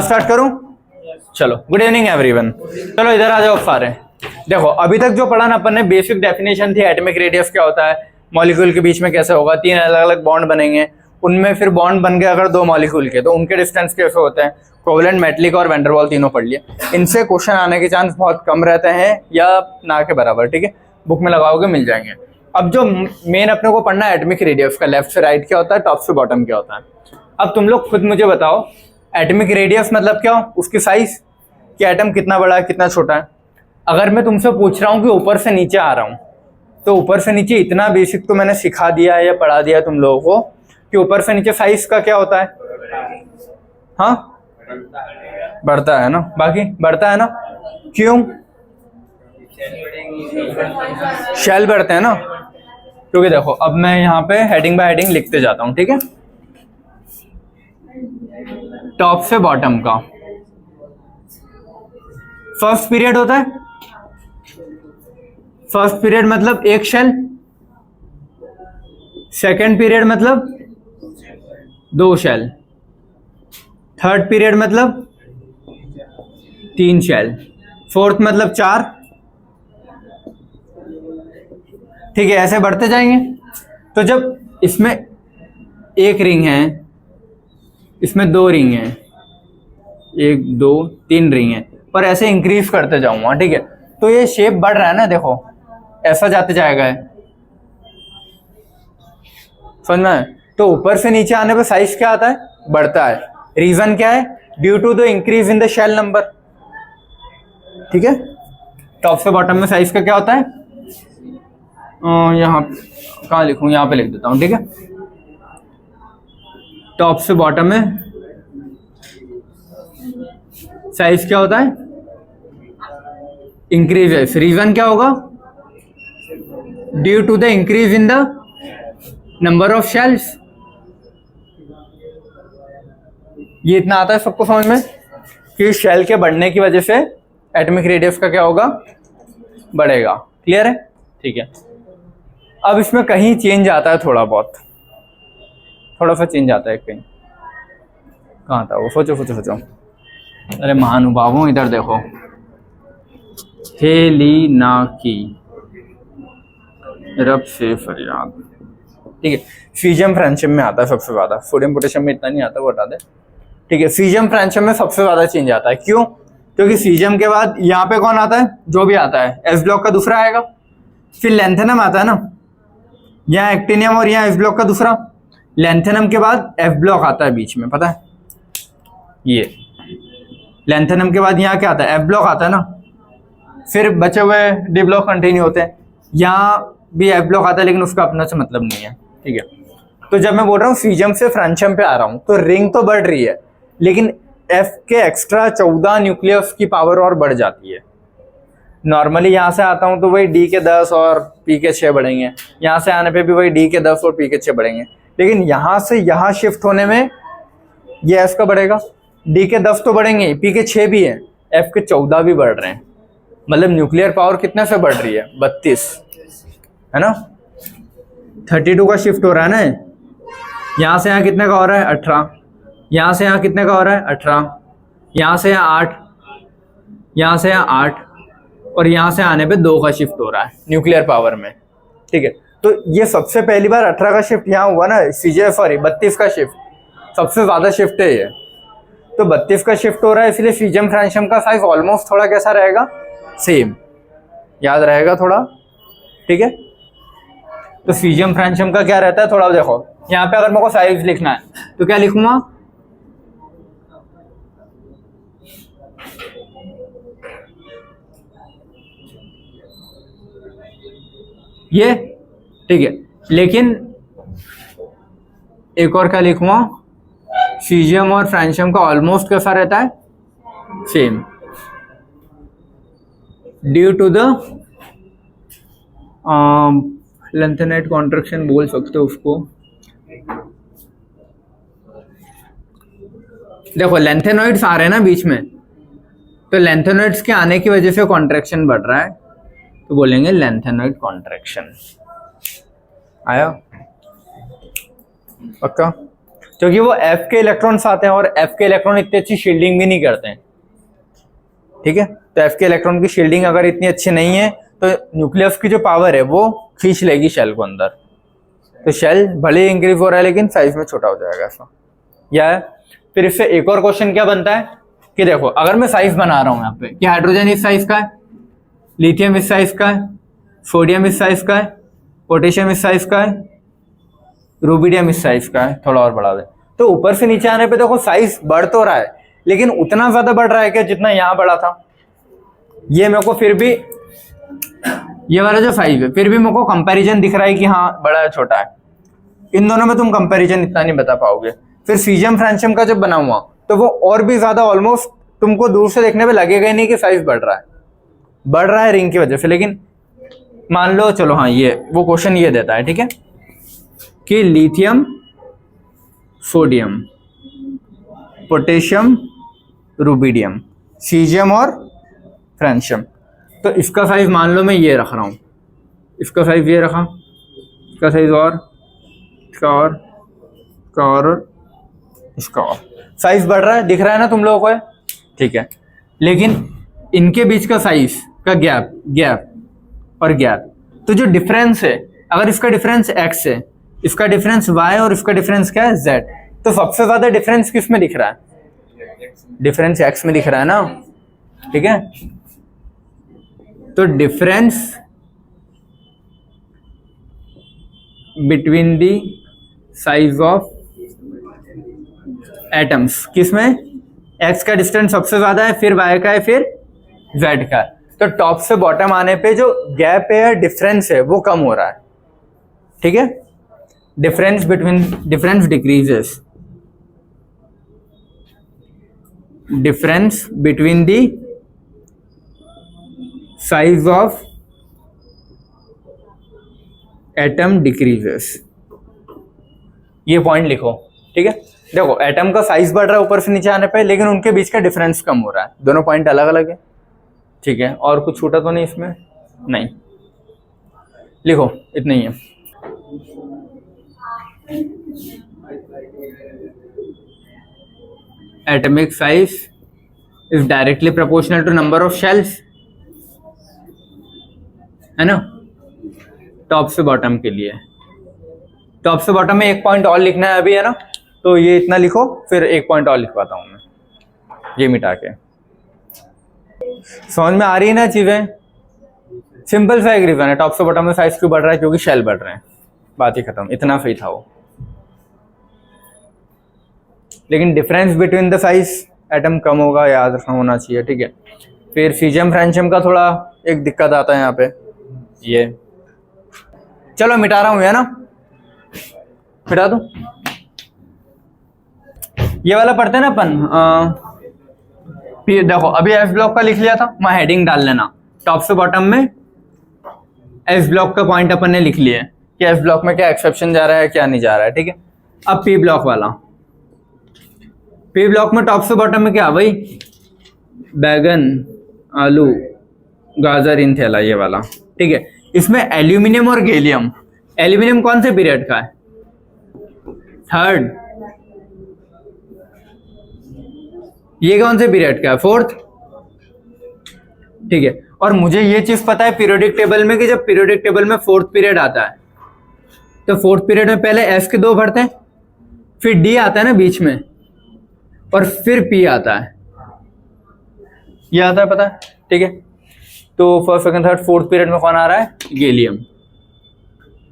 Start करूं? चलो, good evening everyone. चलो इधर आ जाओ सारे। देखो अभी तक जो पढ़ा ना अपन ने, बेसिक डेफिनेशन थी एटॉमिक रेडियस क्या होता है, मॉलिक्यूल के बीच में कैसे होगा, 3 अलग अलग बॉन्ड बनेंगे, उनमें फिर बॉन्ड बन गए अगर 2 मॉलिक्यूल के तो उनके डिस्टेंस कैसे होते हैं, कोवेलेंट, मेटलिक और वैन डेर वाल्स तीनों पढ़ लिए। इनसे क्वेश्चन आने के चांस बहुत कम रहते हैं या ना के बराबर, ठीक है, बुक में लगाओगे मिल जाएंगे। अब जो मेन अपने को पढ़ना है एटॉमिक रेडियस का, लेफ्ट से राइट क्या होता है, टॉप से बॉटम क्या होता है। अब तुम लोग खुद मुझे बताओ एटॉमिक रेडियस मतलब क्या, उसकी साइज कि एटम कितना बड़ा है कितना छोटा है। अगर मैं तुमसे पूछ रहा हूँ कि ऊपर से नीचे आ रहा हूँ, तो ऊपर से नीचे इतना बेसिक तो मैंने सिखा दिया है या पढ़ा दिया है तुम लोगों को कि ऊपर से नीचे साइज का क्या होता है, हाँ बढ़ता है ना, बाकी बढ़ता है ना, क्यों, शेल बढ़ते हैं ना, क्योंकि देखो अब मैं यहाँ पे हेडिंग बाय हेडिंग लिखते जाता हूँ, ठीक है। टॉप से बॉटम का फर्स्ट पीरियड होता है, फर्स्ट पीरियड मतलब एक शेल, सेकेंड पीरियड मतलब 2 शेल, थर्ड पीरियड मतलब 3 शेल, फोर्थ मतलब 4, ठीक है, ऐसे बढ़ते जाएंगे। तो जब इसमें एक रिंग है, इसमें 2 रिंग है, 1 2 3 रिंग है, पर ऐसे इंक्रीज करते जाऊंगा, ठीक है, तो ये शेप बढ़ रहा है ना, देखो ऐसा जाते जाएगा है, समझना है। तो ऊपर से नीचे आने पे साइज क्या आता है, बढ़ता है। रीजन क्या है, due to the increase in the shell number, ठीक है। टॉप से बॉटम में साइज का क्या होता है, यहाँ कहाँ लिखूं, यहाँ पे लिख देता हूँ, ठीक है। टॉप से बॉटम में साइज क्या होता है, इंक्रीजेस। रीजन क्या होगा, due to the increase in the number of shells. ये इतना आता है सबको समझ में कि शेल के बढ़ने की वजह से एटॉमिक रेडियस का क्या होगा, बढ़ेगा। क्लियर है, ठीक है। अब इसमें कहीं चेंज आता है, थोड़ा बहुत, थोड़ा सा चेंज आता है कहीं, कहाँ था वो, सोचो सोचो सोचो। अरे महानुभावों इधर देखो, हेलिना की रब से फरियाद, ठीक है। फीजियम फ्रेंशियम में आता है सबसे ज्यादा, सोडियम पोटेशियम में इतना नहीं आता, वो हटा दे, ठीक है। फीजियम फ्रेंशियम में सबसे ज्यादा चेंज आता है, क्यों, क्योंकि फीजियम के बाद यहाँ पे कौन आता है, जो भी आता है एस ब्लॉक का दूसरा आएगा, फिर लेंथेनम आता है ना, यहाँ एक्टिनियम और यहाँ एस ब्लॉक का दूसरा, लेंथेनम के बाद एफ ब्लॉक आता है बीच में, पता है, ये लेंथेनम के बाद यहाँ क्या आता है, एफ ब्लॉक आता है ना, फिर बचे हुए डी ब्लॉक कंटिन्यू होते हैं, यहाँ भी एफ ब्लॉक आता है लेकिन उसका अपना से मतलब नहीं है, ठीक है। तो जब मैं बोल रहा हूँ फीजियम से फ्रेंशियम पे आ रहा हूँ, तो रिंग तो बढ़ रही है लेकिन एफ के एक्स्ट्रा 14 न्यूक्लियस की पावर और बढ़ जाती है। नॉर्मली यहाँ से आता हूँ तो वही डी के 10 और पी के 6 बढ़ेंगे, यहाँ से आने पे भी वही डी के 10 और पी के 6 बढ़ेंगे, लेकिन यहाँ से यहाँ शिफ्ट होने में ये एफ का बढ़ेगा, डी के 10 तो बढ़ेंगे, पी के 6 भी है, एफ के 14 भी बढ़ रहे हैं, मतलब न्यूक्लियर पावर कितने से बढ़ रही है, 32, है ना। 32 का शिफ्ट हो रहा है ना, यहाँ से यहाँ कितने का हो रहा है, 18, यहाँ से यहाँ कितने का हो रहा है, 18, यहाँ से यहाँ 8, यहाँ से यहाँ 8, और यहाँ से आने पे 2 का शिफ्ट हो रहा है न्यूक्लियर पावर में, ठीक है। तो ये सबसे पहली बार 18 का शिफ्ट यहाँ हुआ ना, सीजे सॉरी 32 का शिफ्ट, सबसे ज्यादा शिफ्ट है ये, तो 32 का शिफ्ट हो रहा है, इसलिए फीजियम फ्रेंशियम का साइज ऑलमोस्ट थोड़ा कैसा रहेगा, सेम, याद रहेगा थोड़ा, ठीक है। तो फीजियम फ्रेंशियम का क्या रहता है, थोड़ा देखो यहाँ पे अगर मेरे को साइज लिखना है तो क्या लिखूंगा, ये, ठीक है, लेकिन एक और क्या लिखूंगा, फीजियम और फ्रेंशियम का ऑलमोस्ट कैसा रहता है, same, due to the lanthanide contraction बोल सकते हो उसको। देखो लेंथेनॉइड्स आ रहे हैं ना बीच में, तो लेंथेनॉइड्स के आने की वजह से कॉन्ट्रैक्शन बढ़ रहा है, तो बोलेंगे लेंथेनॉइड कॉन्ट्रैक्शन। आया पक्का। क्योंकि वो F के इलेक्ट्रॉन्स आते हैं और F के इलेक्ट्रॉन इतनी अच्छी शील्डिंग भी नहीं करते हैं, ठीक है। तो F के इलेक्ट्रॉन की शील्डिंग अगर इतनी अच्छी नहीं है तो न्यूक्लियस की जो पावर है वो खींच लेगी शेल को अंदर, तो शेल भले ही इंक्रीज हो रहा है लेकिन साइज में छोटा हो जाएगा ऐसा। या फिर इससे एक और क्वेश्चन क्या बनता है कि देखो अगर मैं साइज बना रहा हूं यहाँ पे कि हाइड्रोजन इस साइज का है, लिथियम इस साइज का है, सोडियम इस साइज का है, पोटेशियम इस साइज का है, रूबिडियम इस साइज का है, थोड़ा और बढ़ा दे, तो ऊपर से नीचे आने पे देखो साइज बढ़ तो रहा है लेकिन उतना ज्यादा बढ़ रहा है क्या जितना यहाँ बढ़ा था। ये मेरे को फिर भी ये वाला जो साइज है फिर भी मेरे को कंपैरिजन दिख रहा है कि हाँ बड़ा है छोटा है, इन दोनों में तुम कंपैरिजन इतना नहीं बता पाओगे। फिर सीजियम फ्रेंशियम का जब बना हुआ तो वो और भी ज्यादा ऑलमोस्ट तुमको दूर से देखने पे लगेगा ही नहीं कि साइज बढ़ रहा है रिंग की वजह से। लेकिन मान लो चलो हाँ ये वो क्वेश्चन ये देता है, ठीक है, कि lithium, sodium, potassium, rubidium, caesium और फ्रेंशियम, तो इसका साइज मान लो मैं ये रख रहा हूं, इसका साइज ये रखा, इसका साइज और इसका और इसका और इसका और साइज बढ़ रहा है, दिख रहा है ना तुम लोगों को, ठीक है। लेकिन इनके बीच का साइज का गैप और गैप, तो जो डिफरेंस है अगर इसका डिफरेंस x है, इसका डिफरेंस y और इसका डिफरेंस क्या है z, तो सबसे ज्यादा डिफरेंस किस में दिख रहा है? डिफरेंस x में दिख रहा है ना, ठीक है। तो difference between the size of atoms किसमें? x का डिस्टेंस सबसे ज्यादा है, फिर y का है, फिर z का है। तो टॉप से बॉटम आने पे जो गैप है, डिफरेंस है, वो कम हो रहा है, ठीक है। Difference decreases, difference between the size of atom decreases, ये पॉइंट लिखो, ठीक है। देखो एटम का साइज बढ़ रहा है ऊपर से नीचे आने पे, लेकिन उनके बीच का डिफरेंस कम हो रहा है, दोनों पॉइंट अलग अलग है, ठीक है। और कुछ छूटा तो नहीं इसमें? नहीं, लिखो इतना ही है। Atomic size is directly proportional to number of shells, है ना, टॉप से बॉटम के लिए। टॉप से बॉटम में एक पॉइंट और लिखना है अभी, है ना, तो ये इतना लिखो, फिर एक पॉइंट और लिखवाता हूं मैं, ये मिटा के। समझ में आ रही है ना चीजें? सिंपल सा एक रीजन है, टॉप से बॉटम में साइज क्यों बढ़ रहा है, क्योंकि शेल बढ़ रहे हैं, बात ही खत्म, इतना सही था वो। लेकिन difference between the size atom कम होगा, याद रखना होना चाहिए, ठीक है। फिर सीजियम फ्रेंशियम का थोड़ा एक दिक्कत आता है यहाँ पे, ये चलो मिटा रहा हूँ, है ना, मिटा दो। ये वाला पढ़ते हैं ना अपन, देखो अभी एस ब्लॉक का लिख लिया था, मैं हेडिंग डाल लेना, टॉप से बॉटम में एस ब्लॉक का पॉइंट अपन ने लिख लिया है कि एस ब्लॉक में क्या एक्सेप्शन जा रहा है, क्या नहीं जा रहा है, ठीक है। अब पी ब्लॉक वाला, पी ब्लॉक में टॉप से बॉटम में क्या, वही बैगन, आलू, गाजर, इन थैला, ये वाला, ठीक है। इसमें एल्यूमिनियम और गैलियम, एल्यूमिनियम कौन से पीरियड का है? थर्ड। ये कौन से पीरियड का है? फोर्थ, ठीक है। और मुझे ये चीज पता है पीरियोडिक टेबल में कि जब पीरियोडिक टेबल में फोर्थ पीरियड आता है तो फोर्थ पीरियड में पहले एस के 2 बढ़ते हैं, फिर डी आता है ना बीच में, और फिर पी आता है, ये आता है, पता है, ठीक है। तो first second third fourth period में कौन आ रहा है? गैलियम,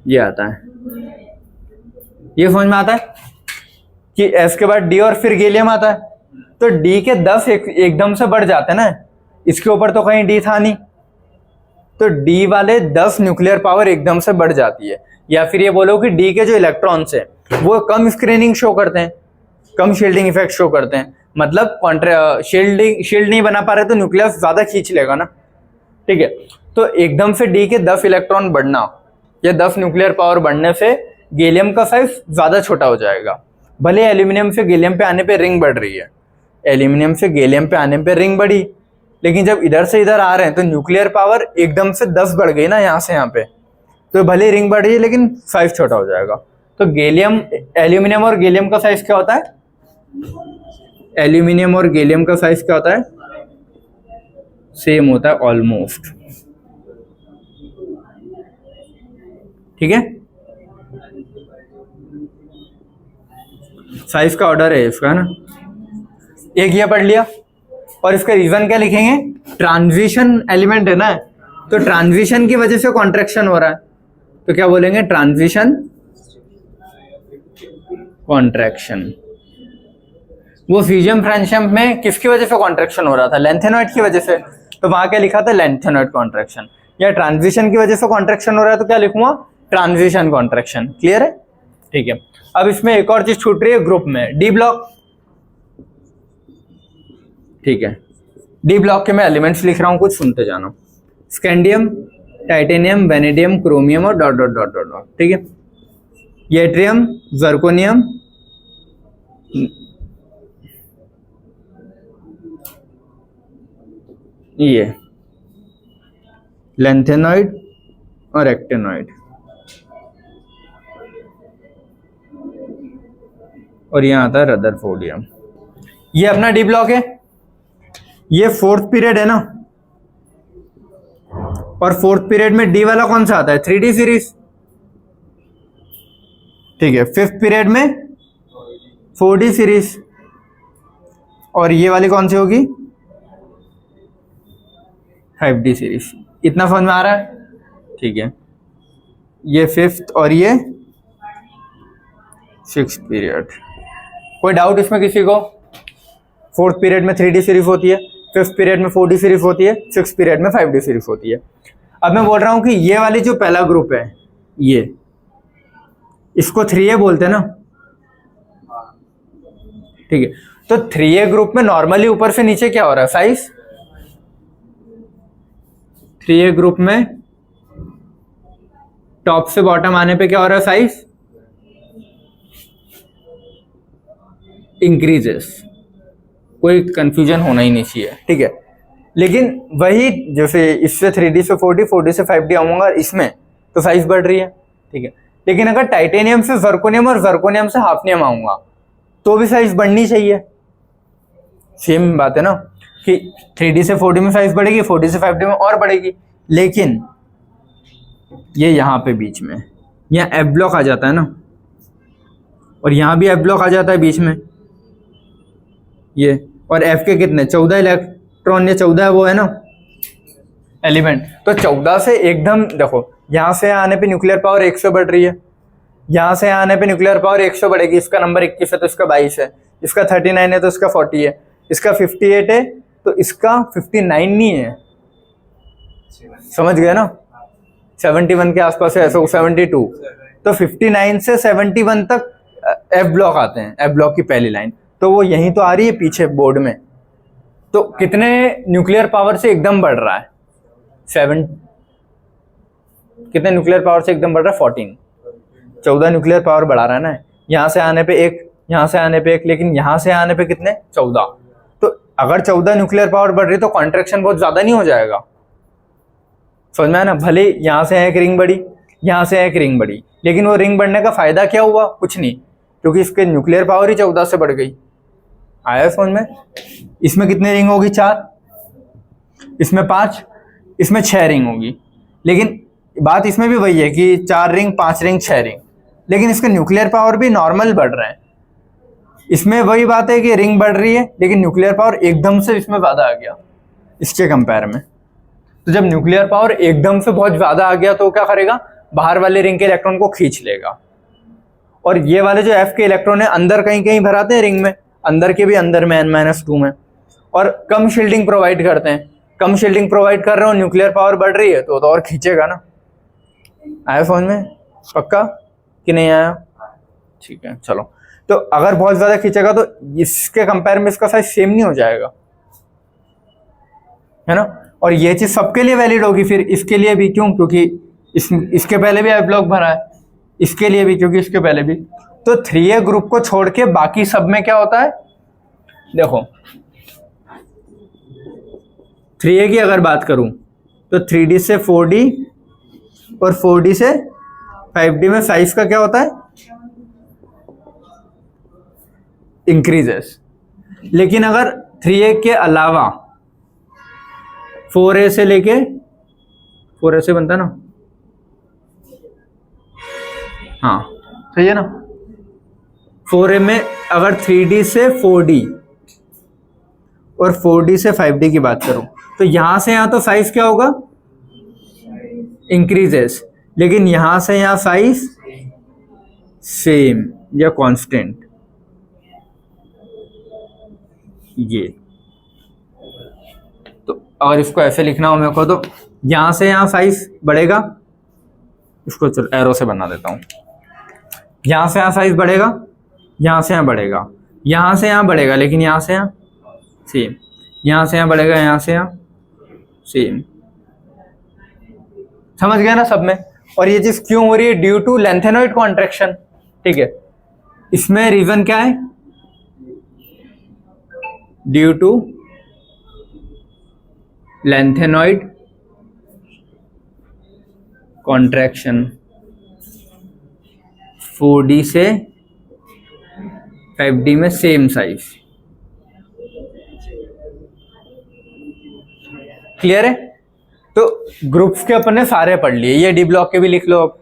ये आता है। ये समझ में आता है कि एस के बाद डी और फिर गैलियम आता है, तो डी के 10 एकदम से बढ़ जाते हैं ना, इसके ऊपर तो कहीं डी था नहीं, तो डी वाले 10 न्यूक्लियर पावर एकदम से बढ़ जाती है। या फिर ये बोलो कि डी के जो इलेक्ट्रॉन्स है वो कम स्क्रीनिंग शो करते हैं, कम शील्डिंग इफेक्ट शो करते हैं, मतलब शील्ड नहीं बना पा रहे तो न्यूक्लियस ज्यादा खींच लेगा ना, ठीक है। तो एकदम से डी के 10 इलेक्ट्रॉन बढ़ना या 10 न्यूक्लियर पावर बढ़ने से गैलियम का साइज ज्यादा छोटा हो जाएगा। भले एल्यूमिनियम से गैलियम पे आने पे रिंग बढ़ रही है, एल्यूमिनियम से गैलियम पे आने पे रिंग बढ़ी, लेकिन जब इधर से इधर आ रहे हैं तो न्यूक्लियर पावर एकदम से 10 बढ़ गई ना यहाँ से यहाँ पे, तो भले रिंग बढ़ रही है लेकिन साइज छोटा हो जाएगा। तो गैलियम, एल्यूमिनियम और गैलियम का साइज क्या होता है? एल्यूमिनियम और गैलियम का साइज क्या होता है? सेम होता है ऑलमोस्ट। ठीक है, साइज का ऑर्डर है इसका, है ना। एक ये पढ़ लिया, और इसका रीजन क्या लिखेंगे? ट्रांजिशन एलिमेंट है ना, तो ट्रांजिशन की वजह से कॉन्ट्रैक्शन हो रहा है, तो क्या बोलेंगे? Transition contraction. वो फ्यूजन फ्रेंडशिप में किसकी वजह से कॉन्ट्रैक्शन हो रहा था? लेंथेनॉइड की वजह से, तो वहां क्या लिखा था? Lanthanoid contraction. या ट्रांजिशन की वजह से कॉन्ट्रैक्शन हो रहा है तो क्या लिखूंगा? Transition contraction. क्लियर है? ठीक है। अब इसमें एक और चीज छूट रही है ग्रुप में, डी ब्लॉक। ठीक है, डी ब्लॉक के मैं एलिमेंट्स लिख रहा हूं, कुछ सुनते जाना। स्कैंडियम, टाइटेनियम, वेनेडियम, क्रोमियम और dot dot dot dot dot. ठीक है, येट्रियम, जर्कोनियम, ये लेंथेनॉइड और एक्टेनॉइड, और यहां आता है रदरफोर्डियम। ये अपना डी ब्लॉक है। ये फोर्थ पीरियड है ना, और फोर्थ पीरियड में डी वाला कौन सा आता है? 3D series. ठीक है, फिफ्थ पीरियड में 4D सीरीज, और ये वाली कौन सी होगी? 5D series. इतना समझ में आ रहा है? ठीक है, ये फिफ्थ और ये सिक्स्थ पीरियड। कोई डाउट इसमें किसी को? फोर्थ पीरियड में 3D सीरीज होती है, फिफ्थ पीरियड में 4D सीरीज होती है, सिक्स्थ पीरियड में 5D सीरीज होती है। अब मैं बोल रहा हूं कि ये वाली जो पहला ग्रुप है, ये इसको 3A बोलते हैं ना। ठीक है, तो 3A ग्रुप में नॉर्मली ऊपर से नीचे क्या हो रहा है? साइज। 3A ग्रुप में टॉप से बॉटम आने पे क्या हो रहा है? Size increases. कोई कंफ्यूजन होना ही नहीं चाहिए। ठीक है, लेकिन वही जैसे इससे 3D से 4D, 4D से 5D आऊंगा, इसमें तो साइज बढ़ रही है। ठीक है, लेकिन अगर टाइटेनियम से जर्कोनियम और जर्कोनियम से हाफनियम आऊंगा तो भी साइज बढ़नी चाहिए। सेम बात है ना कि 3D से 4D में साइज बढ़ेगी, 4D से 5D में और बढ़ेगी। लेकिन ये यहां पे बीच में, यहाँ एफ ब्लॉक आ जाता है ना, और यहां भी एफ ब्लॉक आ जाता है बीच में ये, और एफ के कितने? 14 इलेक्ट्रॉन, ये 14 वो है ना एलिमेंट। तो 14 से एकदम देखो, यहां से आने पे न्यूक्लियर पावर 1 से बढ़ रही है, यहां से आने पे न्यूक्लियर पावर 1 से बढ़ेगी। इसका नंबर 21 है तो इसका 22 है, इसका 39 है तो इसका 40 है, इसका 58 है तो इसका 59 नहीं है। समझ गए ना? 71 के आसपास है, 72। तो 59 से 71 तक एफ ब्लॉक आते हैं, एफ ब्लॉक की पहली लाइन, तो वो यहीं तो आ रही है पीछे बोर्ड में। तो कितने न्यूक्लियर पावर से एकदम बढ़ रहा है? 7। कितने न्यूक्लियर पावर से एकदम बढ़ रहा है? 14। 14 न्यूक्लियर पावर बढ़ा रहा है ना। यहां से आने पे 1, यहां से आने पे 1, लेकिन यहां से आने पे कितने? 14। तो अगर 14 न्यूक्लियर पावर बढ़ रही तो कॉन्ट्रैक्शन बहुत ज्यादा नहीं हो जाएगा? समझ में आया ना? भले यहां से एक रिंग बढ़ी, यहां से एक रिंग बढ़ी, लेकिन वो रिंग बढ़ने का फायदा क्या हुआ? कुछ नहीं, क्योंकि इसके न्यूक्लियर पावर ही 14 से बढ़ गई। आया समझ में? इसमें कितनी रिंग होगी? 4, इसमें 5, इसमें 6 रिंग होगी। लेकिन बात इसमें भी वही है कि 4 रिंग, 5 रिंग, 6 रिंग, लेकिन इसका न्यूक्लियर पावर भी नॉर्मल बढ़ रहा है। इसमें वही बात है कि रिंग बढ़ रही है लेकिन न्यूक्लियर पावर एकदम से इसमें ज्यादा आ गया इसके कंपेयर में। तो जब न्यूक्लियर पावर एकदम से बहुत ज्यादा आ गया तो क्या करेगा? बाहर वाले रिंग के इलेक्ट्रॉन को खींच लेगा, और ये वाले जो एफ के इलेक्ट्रॉन है अंदर कहीं कहीं भराते हैं रिंग में, अंदर के भी अंदर में n-2 में, और कम शील्डिंग प्रोवाइड करते हैं। कम शील्डिंग प्रोवाइड कर रहे हो, न्यूक्लियर पावर बढ़ रही है तो और खींचेगा ना। आया समझ में? पक्का कि नहीं आया? ठीक है, चलो। तो अगर बहुत ज्यादा खींचेगा तो इसके कंपेयर में इसका साइज सेम नहीं हो जाएगा, है ना। और ये चीज सबके लिए वैलिड होगी फिर, इसके लिए भी। क्यों? क्योंकि इसके पहले भी एफ ब्लॉक भरा है, इसके लिए भी क्योंकि इसके पहले भी। तो 3A ग्रुप को छोड़ के बाकी सब में क्या होता है? देखो 3A की अगर बात करूं तो 3D से 4D और 4D से 5D में साइज का क्या होता है? इंक्रीजेस। लेकिन अगर 3a के अलावा 4a से लेके 4a से बनता ना, हाँ सही है ना, 4a में अगर 3d से 4d और 4d से 5d की बात करूं तो यहां से यहां तो साइज क्या होगा, इंक्रीजेस, लेकिन यहां से यहां साइज सेम या कांस्टेंट। ये तो अगर इसको ऐसे लिखना हो मेरे को तो यहां से यहां साइज बढ़ेगा, इसको चलो एरो से बना देता हूं, यहां से यहां साइज बढ़ेगा, यहां से यहां बढ़ेगा, यहां से यहां बढ़ेगा, लेकिन यहां से यहां सेम, यहां से यहां बढ़ेगा, यहां से यहां सेम। समझ गया ना सब में। और ये चीज क्यों हो रही है, ड्यू टू लेंथेनॉइड कॉन्ट्रैक्शन। ठीक है, इसमें रीजन क्या है, due to lanthanoid contraction, 4d से 5d में सेम साइज। क्लियर है। तो ग्रुप्स के अपन ने सारे पढ़ लिए, ये डी ब्लॉक के भी लिख लो। अब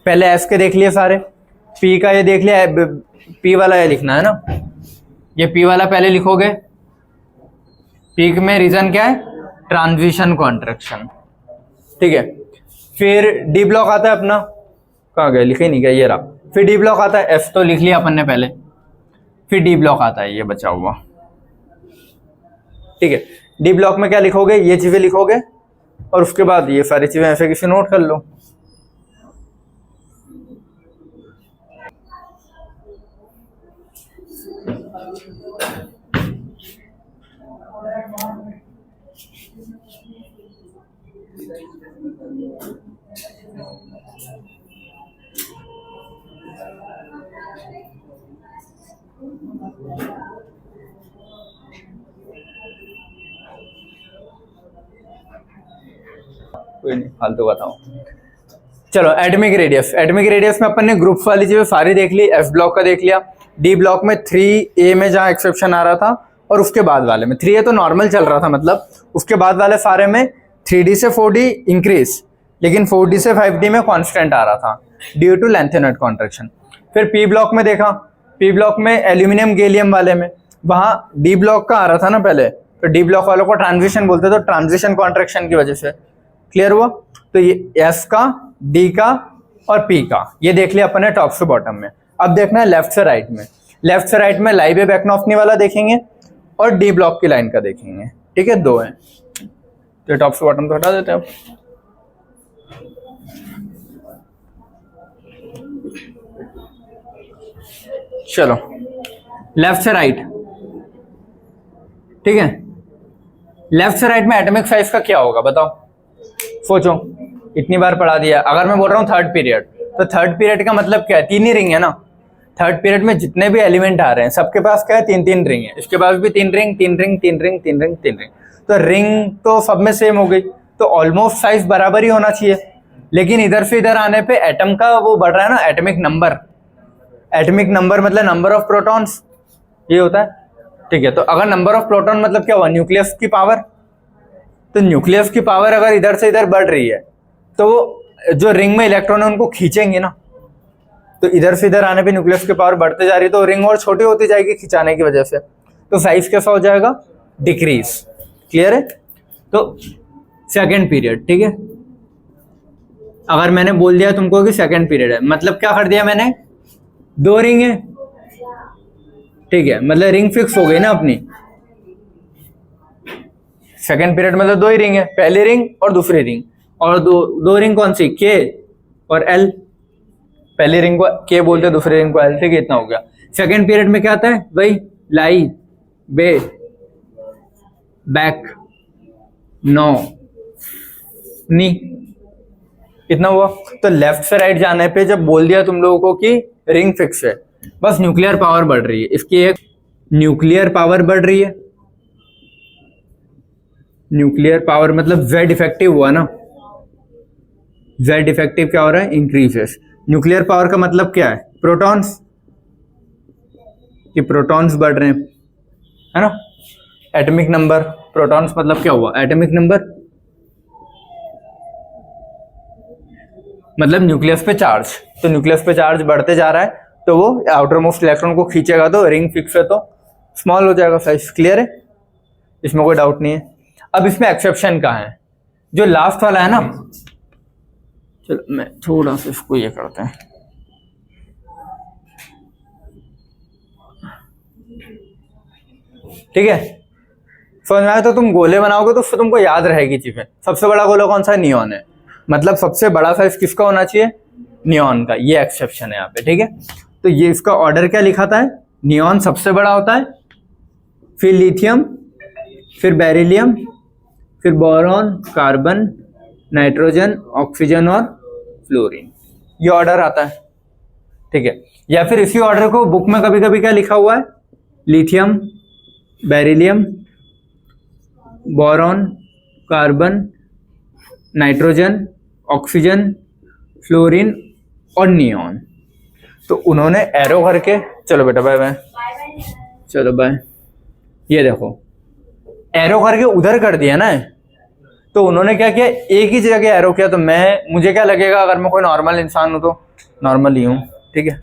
पहले एस के देख लिए सारे, पी का ये देख लिया, पी वाला ये लिखना है ना, ये पी वाला पहले लिखोगे। पी में रीजन क्या है, ट्रांजिशन कॉन्ट्रैक्शन। ठीक है, फिर डी ब्लॉक आता है अपना, कहाँ गया, लिखे नहीं गया, ये रहा। फिर डी ब्लॉक आता है, एफ तो लिख लिया अपन ने पहले, फिर डी ब्लॉक आता है ये बचा हुआ। ठीक है, डी ब्लॉक में क्या लिखोगे, ये चीजें लिखोगे और उसके बाद ये सारी चीजें ऐसे किसी नोट कर लो। कोई नहीं, फालतू बताऊं। चलो एटॉमिक रेडियस, एटॉमिक रेडियस में अपन ने ग्रुप्स वाली चीजें सारी देख ली, एफ ब्लॉक का देख लिया। डी ब्लॉक में 3a में जहां एक्सेप्शन आ रहा था और उसके बाद वाले में 3a तो नॉर्मल चल रहा था, मतलब उसके बाद वाले सारे में 3d से 4d इंक्रीज, लेकिन 4d से 5d में कांस्टेंट आ रहा था ड्यू टू लेंथेनॉइड कॉन्ट्रैक्शन। फिर पी ब्लॉक में देखा, पी ब्लॉक में एल्यूमिनियम गैलियम वाले में वहां डी ब्लॉक का आ रहा था ना पहले, तो डी ब्लॉक वालों को ट्रांजिशन बोलते, तो ट्रांजिशन कॉन्ट्रैक्शन की वजह से। क्लियर हुआ। तो ये एफ का, डी का और पी का ये देख लिया अपन ने टॉप से बॉटम में। अब देखना है लेफ्ट से राइट में, लेफ्ट से राइट में लाइबे बैकनॉफ्नी वाला देखेंगे और डी ब्लॉक की लाइन का देखेंगे। ठीक है, दो है, तो टॉप से बॉटम तो हटा देते हैं अब। चलो लेफ्ट से राइट, ठीक है, लेफ्ट से राइट में एटॉमिक साइज का क्या होगा बताओ, सोचो, इतनी बार पढ़ा दिया। अगर मैं बोल रहा हूँ थर्ड पीरियड, तो थर्ड पीरियड का मतलब क्या है, तीन ही रिंग है ना। थर्ड पीरियड में जितने भी एलिमेंट आ रहे हैं सबके पास क्या है, तीन तीन रिंग है, इसके पास भी तीन रिंग, तीन रिंग, तीन रिंग, तीन रिंग, तीन रिंग। तो रिंग तो सब में सेम हो गई, तो ऑलमोस्ट साइज बराबर ही होना चाहिए। लेकिन इधर से इधर आने पे एटम का वो बढ़ रहा है ना, एटॉमिक नंबर। एटॉमिक नंबर मतलब नंबर ऑफ प्रोटॉन्स, ये होता है। ठीक है, तो अगर नंबर ऑफ प्रोटॉन मतलब क्या हुआ, न्यूक्लियस की पावर। तो न्यूक्लियस की पावर अगर इधर से इधर बढ़ रही है तो जो रिंग में इलेक्ट्रॉन है उनको खींचेंगे ना, तो इधर से इधर आने पे न्यूक्लियस की पावर बढ़ते जा रही है, तो रिंग और छोटी होती जाएगी खिंचाने की वजह से, तो साइज कैसा हो जाएगा, डिक्रीज। क्लियर है। तो सेकंड पीरियड, ठीक है, अगर मैंने बोल दिया तुमको कि सेकंड पीरियड है, मतलब क्या कर दिया मैंने, दो रिंग है, ठीक है, मतलब रिंग फिक्स हो गई ना अपनी। सेकंड पीरियड मतलब दो ही रिंग है, पहली रिंग और दूसरी रिंग, और दो रिंग कौन सी, के और एल। पहली रिंग को के बोलते, दूसरी रिंग को एल। ठीक है, इतना हो गया। सेकंड पीरियड में क्या आता है, वही लाई, बे, बैक, नो, नी, इतना हुआ। तो लेफ्ट से राइट जाने पे जब बोल दिया तुम लोगों को कि रिंग फिक्स है, बस न्यूक्लियर पावर बढ़ रही है, इसकी एक न्यूक्लियर पावर बढ़ रही है। न्यूक्लियर पावर मतलब जेड इफेक्टिव हुआ ना, जेड इफेक्टिव क्या हो रहा है, इंक्रीजेस। न्यूक्लियर पावर का मतलब क्या है, प्रोटॉन्स, कि प्रोटॉन्स बढ़ रहे हैं, है ना। एटॉमिक नंबर, प्रोटॉन्स मतलब क्या हुआ, एटॉमिक नंबर मतलब न्यूक्लियस पे चार्ज। तो न्यूक्लियस पे चार्ज बढ़ते जा रहा है तो वो आउटर मोस्ट इलेक्ट्रॉन को खींचेगा, तो रिंग फिक्स है तो स्मॉल हो जाएगा साइज। क्लियर है, इसमें कोई डाउट नहीं है। अब इसमें एक्सेप्शन का है, जो लास्ट वाला है ना, चलो मैं थोड़ा सा इसको ये करते हैं, ठीक है। समझ में आया, तो तुम गोले बनाओगे तो फिर तुमको याद रहेगी चीजें। सबसे बड़ा गोला कौन सा है, नियॉन है, मतलब सबसे बड़ा साइज किसका होना चाहिए, नियॉन का। ये एक्सेप्शन है यहाँ पे, ठीक है। तो ये इसका ऑर्डर क्या लिखाता है, नियॉन सबसे बड़ा होता है, फिर लिथियम, फिर बेरिलियम, फिर बोरॉन, कार्बन, नाइट्रोजन, ऑक्सीजन और फ्लोरीन, ये ऑर्डर आता है, ठीक है। या फिर इसी ऑर्डर को बुक में कभी कभी क्या लिखा हुआ है, lithium, beryllium, boron, carbon, nitrogen, oxygen, fluorine और नियॉन। तो उन्होंने एरो करके, चलो बेटा बाय बाय, चलो बाय, ये देखो एरो करके उधर कर दिया ना। तो उन्होंने क्या किया, एक ही जगह एरो किया। तो मुझे क्या लगेगा, अगर मैं कोई नॉर्मल इंसान हूं तो नॉर्मल ही हूं, ठीक है,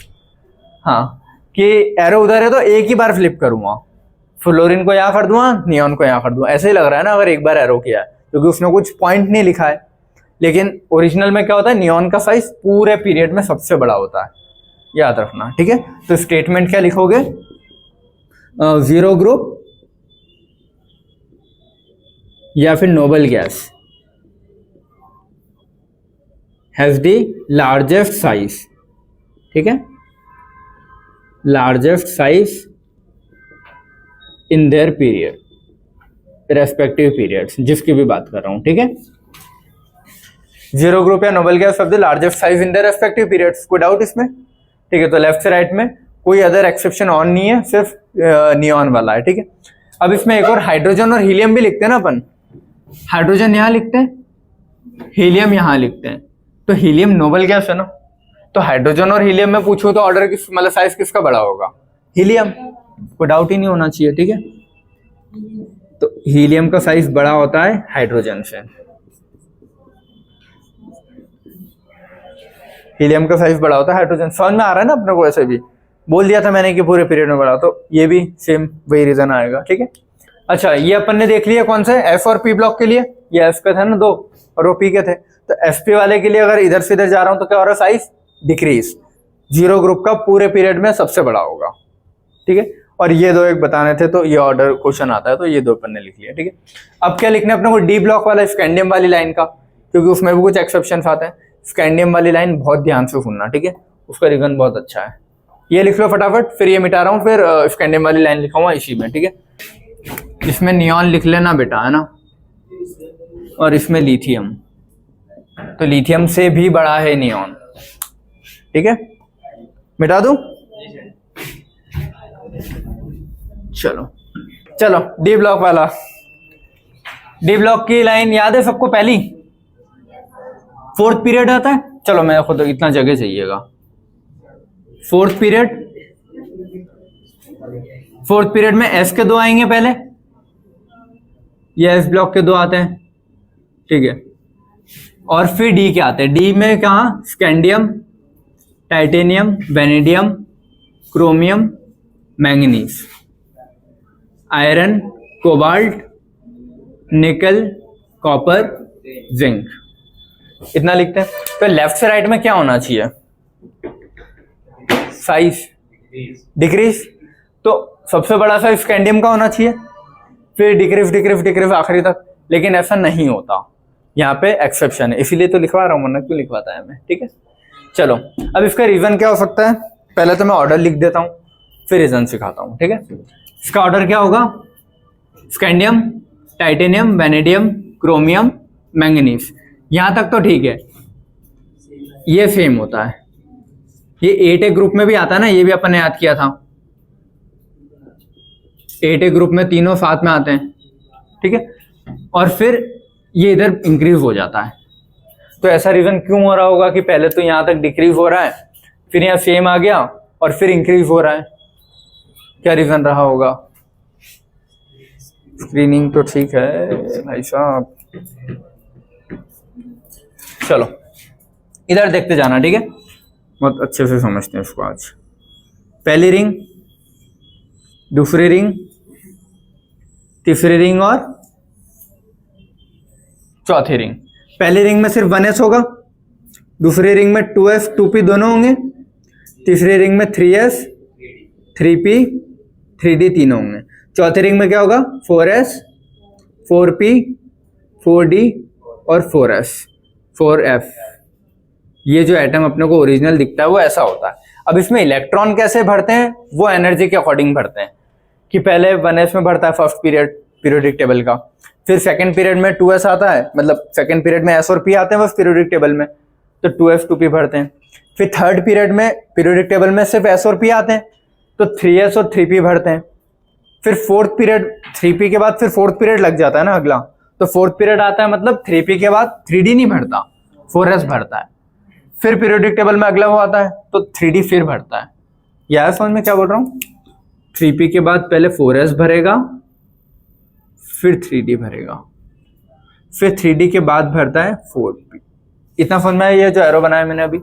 हाँ, कि एरो उधर है तो एक ही बार फ्लिप करूंगा, फ्लोरीन को यहाँ कर दूंगा, नियॉन को यहाँ कर दूंगा। ऐसे ही लग रहा है ना अगर एक बार एरो किया है, क्योंकि उसने कुछ पॉइंट नहीं लिखा है। लेकिन ओरिजिनल में क्या होता है, नियॉन का साइज पूरे पीरियड में सबसे बड़ा होता है, याद रखना, ठीक है। तो स्टेटमेंट क्या लिखोगे, जीरो ग्रुप या फिर noble gas has the largest size, ठीक है, largest size in their period, respective periods, जिसकी भी बात कर रहा हूं, ठीक है। जीरो ग्रुप या noble gas off the largest size in their respective periods, कोई डाउट इसमें, ठीक है। तो लेफ्ट से राइट में कोई अदर एक्सेप्शन ऑन नहीं है, सिर्फ नियॉन वाला है, ठीक है। अब इसमें एक और हाइड्रोजन और हीलियम भी लिखते हैं ना अपन, हाइड्रोजन यहां लिखते हैं, हीलियम यहां लिखते हैं, तो हीलियम नोबल गैस है ना। तो हाइड्रोजन और हीलियम में पूछूं तो ऑर्डर किस, मतलब साइज किसका बड़ा होगा, हीलियम, कोई डाउट ही नहीं होना चाहिए, ठीक है। तो हीलियम का साइज बड़ा होता है हाइड्रोजन से, हीलियम का साइज बड़ा होता है हाइड्रोजन। समझ में आ रहा है ना अपने को, ऐसे भी बोल दिया था मैंने कि पूरे पीरियड में बड़ा, तो ये भी सेम वही रीजन आएगा, ठीक है। अच्छा, ये अपन ने देख लिया कौन से, एफ और पी ब्लॉक के लिए, ये एफ का था ना 2 और वो पी के थे। तो एफ पी वाले के लिए अगर इधर से इधर जा रहा हूं तो क्या हो रहा है, साइज डिक्रीज, जीरो ग्रुप का पूरे पीरियड में सबसे बड़ा होगा, ठीक है। और ये 2 एक बताने थे, तो ये ऑर्डर क्वेश्चन आता है, तो ये 2 अपन ने लिख लिया, ठीक है। अब क्या लिखना है अपने को, डी ब्लॉक वाला स्कैंडियम वाली लाइन का, क्योंकि उसमें भी कुछ एक्सेप्शन आते हैं। स्कैंडियम वाली लाइन बहुत ध्यान से सुनना, ठीक है, उसका रीजन बहुत अच्छा है। ये लिख लो फटाफट, फिर ये मिटा रहा हूँ, फिर स्कैंडियम वाली लाइन लिखा हुआ इसी में, ठीक है। इसमें नियॉन लिख लेना बेटा, है ना, और इसमें लिथियम, तो लिथियम से भी बड़ा है नियॉन, ठीक है। मिटा दूं, चलो चलो, डी ब्लॉक वाला, डी ब्लॉक की लाइन याद है सबको, पहली 4th पीरियड आता है। चलो मैं खुद इतना जगह चाहिएगा, 4th पीरियड में एस के 2 आएंगे पहले, ये एस ब्लॉक के 2 आते हैं, ठीक है। और फिर डी के आते हैं, डी में कहा, scandium, titanium, vanadium, chromium, manganese, iron, cobalt, निकल, कॉपर, जिंक, इतना लिखते हैं। तो लेफ्ट से राइट में क्या होना चाहिए, साइज डिक्रीज, तो सबसे बड़ा साइज स्कैंडियम का होना चाहिए, फिर डिक्रीज डिक्रीज डिक्रीज आखिरी तक। लेकिन ऐसा नहीं होता, यहाँ पे एक्सेप्शन है, इसीलिए तो लिखवा रहा हूँ, वरना क्यों लिखवाता है मैं, ठीक है। चलो, अब इसका रीजन क्या हो सकता है, पहले तो मैं ऑर्डर लिख देता हूँ, फिर रीजन सिखाता हूँ, ठीक है। इसका ऑर्डर क्या होगा, scandium, titanium, vanadium, chromium, manganese, यहां तक तो ठीक है, ये सेम होता है। ये 8A ग्रुप में भी आता है ना, ये भी अपन ने याद किया था, 8A ग्रुप में तीनों साथ में आते हैं, ठीक है। और फिर ये इधर इंक्रीज हो जाता है। तो ऐसा रीजन क्यों हो रहा होगा कि पहले तो यहां तक डिक्रीज हो रहा है, फिर यहाँ सेम आ गया और फिर इंक्रीज हो रहा है, क्या रीजन रहा होगा? स्क्रीनिंग तो ठीक है भाई साहब। चलो इधर देखते जाना, ठीक है, बहुत अच्छे से समझते हैं इसको आज। पहली रिंग, दूसरी रिंग, तीसरी रिंग और चौथी रिंग। पहली रिंग में सिर्फ 1s होगा, दूसरी रिंग में 2s 2p दोनों होंगे, तीसरी रिंग में 3s 3p 3d तीनों होंगे। चौथी रिंग में क्या होगा? 4s 4p 4d और 4s 4f। ये जो एटम अपने को ओरिजिनल दिखता है वो ऐसा होता है। अब इसमें इलेक्ट्रॉन कैसे भरते हैं वो एनर्जी के अकॉर्डिंग भरते हैं कि पहले 1s में भरता है फर्स्ट पीरियड पीरियोडिक टेबल का, फिर सेकंड पीरियड में 2s आता है, मतलब सेकंड पीरियड में s और p आते हैं बस पीरियोडिक टेबल में, तो 2s 2p भरते हैं। फिर थर्ड पीरियड में पीरियोडिक टेबल में सिर्फ s और p आते हैं, तो 3s और 3p भरते हैं। फिर फोर्थ पीरियड 3p के बाद फिर फोर्थ पीरियड लग जाता है ना अगला, तो फोर्थ पीरियड आता है मतलब 3p के बाद 3d नहीं भरता, 4s भरता है। फिर पीरियोडिक टेबल में अगला वो आता है तो 3d फिर भरता है। यार समझ में क्या बोल रहा हूँ? 3p के बाद पहले 4s भरेगा, फिर 3d भरेगा, फिर 3d के बाद भरता है 4p। इतना समझ में आया ये जो एरो बनाया मैंने अभी?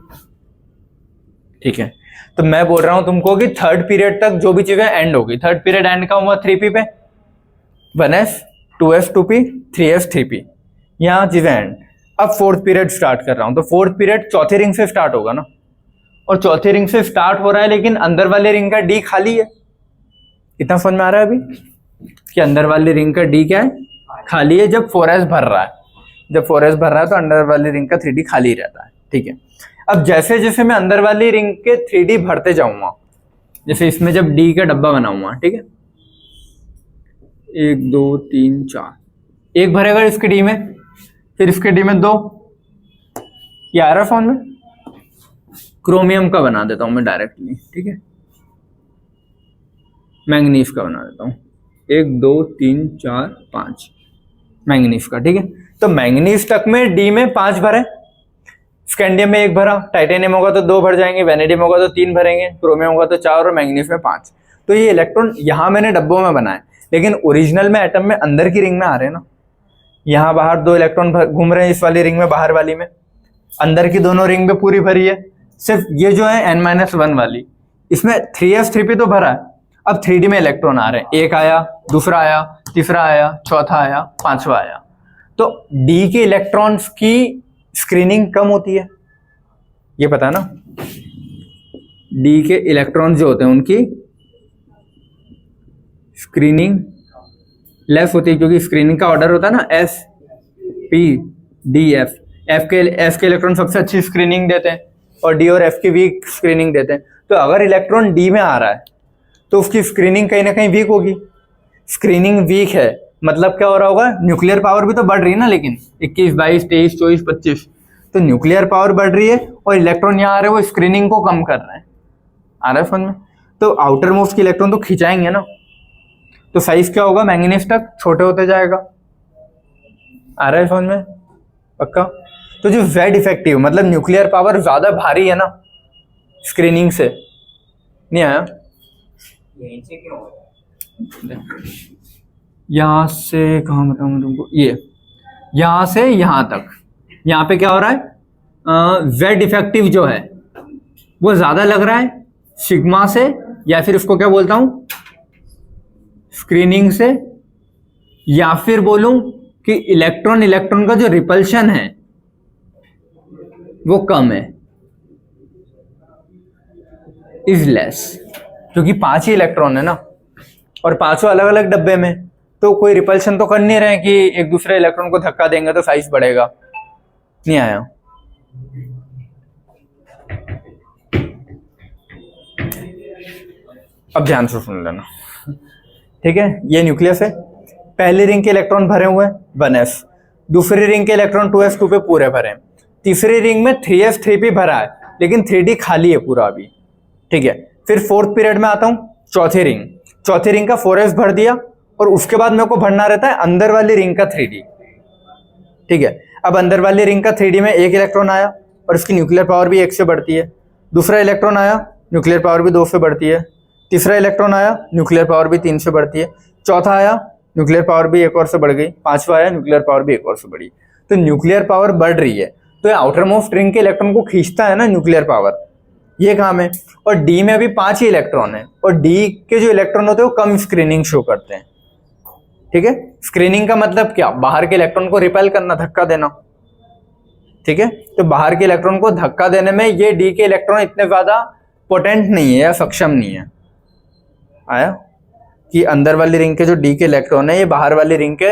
ठीक है, तो मैं बोल रहा हूं तुमको कि थर्ड पीरियड तक जो भी चीजें एंड होगी, थर्ड पीरियड एंड का हुआ 3p पे, 1s 2s 2p 3s 3p, यहां चीजें एंड। अब फोर्थ पीरियड स्टार्ट कर रहा हूं, तो फोर्थ पीरियड चौथी रिंग से स्टार्ट होगा ना, और चौथी रिंग से स्टार्ट हो रहा है लेकिन अंदर वाले रिंग का डी खाली है। इतना समझ में आ रहा है अभी कि अंदर वाली रिंग का डी क्या है? खाली है। जब 4s भर रहा है, जब 4s भर रहा है तो अंदर वाली रिंग का 3d खाली रहता है, ठीक है। अब जैसे जैसे मैं अंदर वाली रिंग के 3d भरते जाऊंगा, जैसे इसमें जब d का डब्बा बनाऊंगा, ठीक है, 1 2 3 4, एक भरेगा इसके d में, फिर इसके d में 2, ये आ रहा फोन में, क्रोमियम का बना देता हूं मैं डायरेक्टली, ठीक है, मैंगनीज का बना देता हूं, 1 2 3 4 5 मैंगनीज का, ठीक है। तो मैंगनीज तक में d में 5 भरे, स्कैंडियम में 1 भरा, टाइटेनियम होगा तो 2 भर जाएंगे, वेनेडियम होगा तो 3 भरेंगे, क्रोमियम होगा तो 4 और मैंगनीज में 5। तो ये इलेक्ट्रॉन यहां मैंने डब्बों में बनाए, लेकिन ओरिजिनल में एटम में अंदर की रिंग में आ रहे हैं ना, यहाँ बाहर 2 इलेक्ट्रॉन घूम रहे हैं इस वाली रिंग में, बाहर वाली में, अंदर की दोनों रिंग में पूरी भरी है, सिर्फ ये जो है n-1 वाली, इसमें 3s 3p तो भरा है। अब 3d में इलेक्ट्रॉन आ रहे हैं, एक आया, दूसरा आया, तीसरा आया, चौथा आया, पांचवा आया। तो d के इलेक्ट्रॉन्स की स्क्रीनिंग कम होती है, ये पता है ना, d के इलेक्ट्रॉन्स जो होते हैं उनकी स्क्रीनिंग लेस होती है, क्योंकि स्क्रीनिंग का ऑर्डर होता है ना s p d f, f के इलेक्ट्रॉन सबसे अच्छी स्क्रीनिंग देते हैं और d और f की वीक स्क्रीनिंग देते हैं। तो अगर इलेक्ट्रॉन d में आ रहा है तो उसकी स्क्रीनिंग कहीं ना कहीं वीक होगी। स्क्रीनिंग वीक है मतलब क्या हो रहा होगा? न्यूक्लियर पावर भी तो बढ़ रही है ना, लेकिन 21 22 23 24 25, तो न्यूक्लियर पावर बढ़ रही है और इलेक्ट्रॉन यहाँ आ रहे हैं, वो स्क्रीनिंग को कम कर रहे हैं। आ रहा है समझ में? तो आउटर मोस्ट के इलेक्ट्रॉन तो खिंचाएंगे ना, तो साइज क्या होगा? मैंगनीज तक छोटे होते जाएगा। आ रहा है समझ में? पक्का? तो जो Z इफेक्टिव मतलब न्यूक्लियर पावर ज्यादा भारी है ना स्क्रीनिंग से, नहीं आया? यहां से कहाँ बताऊं मैं तुमको, ये यहां से यहां तक, यहां पे क्या हो रहा है? Z इफेक्टिव जो है वो ज्यादा लग रहा है सिग्मा से, या फिर उसको क्या बोलता हूं स्क्रीनिंग से, या फिर बोलूं कि इलेक्ट्रॉन इलेक्ट्रॉन का जो रिपल्शन है वो कम है, इज लेस, क्योंकि 5 ही इलेक्ट्रॉन है ना और 5 अलग अलग डब्बे में, तो कोई रिपल्शन तो कर नहीं रहे कि एक दूसरे इलेक्ट्रॉन को धक्का देंगे तो साइज बढ़ेगा। नहीं आया? अब ध्यान से सुन लेना, ठीक है। ये न्यूक्लियस है, पहली रिंग के इलेक्ट्रॉन भरे हुए हैं 1s, दूसरी रिंग के इलेक्ट्रॉन 2s 2 पे पूरे भरे हैं, तीसरी रिंग में 3s 3p भरा है लेकिन 3d खाली है पूरा अभी, ठीक है। फिर फोर्थ पीरियड में आता हूं, चौथी रिंग का 4s भर दिया और उसके बाद मेरे को भरना रहता है अंदर वाली रिंग का 3d, ठीक है। अब अंदर वाली रिंग का 3d में 1 इलेक्ट्रॉन आया और इसकी न्यूक्लियर पावर भी 1 से बढ़ती है, दूसरा इलेक्ट्रॉन आया, न्यूक्लियर पावर भी 2 से बढ़ती है, तीसरा इलेक्ट्रॉन आया, न्यूक्लियर पावर भी 3 से बढ़ती है। चौथा आया, न्यूक्लियर पावर भी एक और से बढ़ गई। पांचवा आया, न्यूक्लियर पावर भी एक और से बढ़ी। तो न्यूक्लियर पावर बढ़ रही है, तो ये आउटर मोस्ट रिंग के इलेक्ट्रॉन को खींचता है ना न्यूक्लियर पावर, ये काम है। और डी में अभी 5 ही इलेक्ट्रॉन है, और डी के जो इलेक्ट्रॉन होते हैं वो कम स्क्रीनिंग शो करते हैं, ठीक है। स्क्रीनिंग का मतलब क्या, बाहर के इलेक्ट्रॉन को रिपेल करना, धक्का देना, ठीक है। तो बाहर के इलेक्ट्रॉन को धक्का देने में ये डी के इलेक्ट्रॉन इतने ज्यादा पोटेंट नहीं है या सक्षम नहीं है। आया कि अंदर वाली रिंग के जो डी के इलेक्ट्रॉन है ये बाहर वाली रिंग के,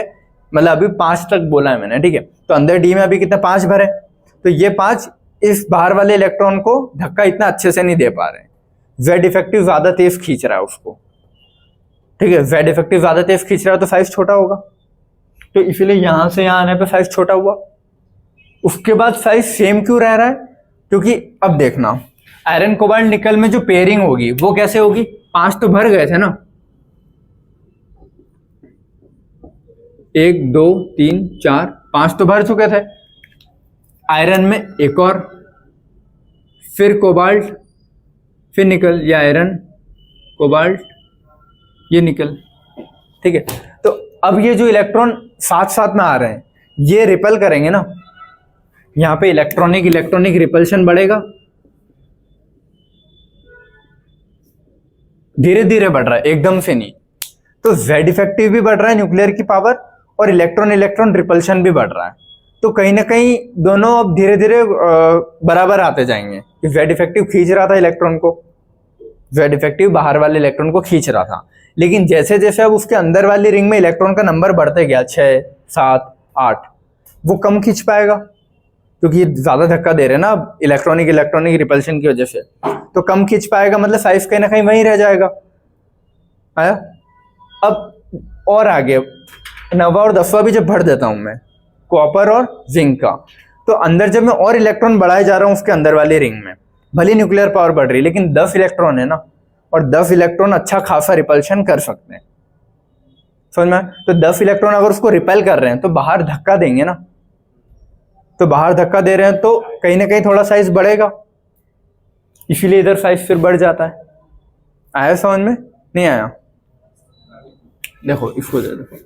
मतलब अभी 5 तक बोला है मैंने, ठीक है। तो अंदर डी में अभी कितने 5 भरे, तो ये 5 इस बाहर वाले इलेक्ट्रॉन को धक्का इतना अच्छे से नहीं दे पा रहे। जेड इफेक्टिव ज्यादा तेज खींच रहा है उसको, ठीक है। जेड इफेक्टिव ज्यादा तेज खींच रहा है तो साइज छोटा होगा, तो इसीलिए यहां से यहां आने पे साइज छोटा हुआ। उसके बाद साइज सेम क्यों रह रहा है, क्योंकि अब देखना आयरन कोबाल्ट निकल में जो पेयरिंग होगी वो कैसे होगी, 5 तो भर गए थे ना, 1 2 3 4 5 तो भर चुके थे। आयरन में एक और, फिर कोबाल्ट, फिर निकल, या आयरन कोबाल्ट, ये निकल, ठीक है। तो अब ये जो इलेक्ट्रॉन साथ साथ में आ रहे हैं ये रिपेल करेंगे ना, यहां पे इलेक्ट्रॉनिक रिपल्शन बढ़ेगा, धीरे धीरे बढ़ रहा है, एकदम से नहीं। तो जेड इफेक्टिव भी बढ़ रहा है न्यूक्लियर की पावर, और इलेक्ट्रॉन रिपल्शन भी बढ़ रहा है। तो कहीं ना कहीं दोनों अब धीरे धीरे बराबर आते जाएंगे। जेड इफेक्टिव खींच रहा था इलेक्ट्रॉन को, जेड इफेक्टिव बाहर वाले इलेक्ट्रॉन को खींच रहा था, लेकिन जैसे जैसे अब उसके अंदर वाली रिंग में इलेक्ट्रॉन का नंबर बढ़ते गया, 6 7 8, वो कम खींच पाएगा, क्योंकि ज्यादा धक्का दे रहे हैं ना इलेक्ट्रॉनिक रिपल्शन की वजह से, तो कम खींच पाएगा, मतलब साइज कहीं ना कहीं वहीं रह जाएगा। आया, अब और आगे 9वां और 10वां भी जब भर देता हूं मैं, कॉपर और जिंक का, तो अंदर जब मैं और इलेक्ट्रॉन बढ़ाए जा रहा हूं उसके अंदर वाली रिंग में, भले न्यूक्लियर पावर बढ़ रही है लेकिन 10 इलेक्ट्रॉन है ना, और 10 इलेक्ट्रॉन अच्छा खासा रिपल्शन कर सकते हैं, समझ में। तो 10 इलेक्ट्रॉन अगर उसको रिपेल कर रहे हैं तो बाहर धक्का देंगे ना, तो बाहर धक्का दे रहे हैं तो कहीं ना कहीं थोड़ा साइज बढ़ेगा, इसीलिए इधर साइज फिर बढ़ जाता है। आया समझ में, नहीं आया? देखो इसको दे दो।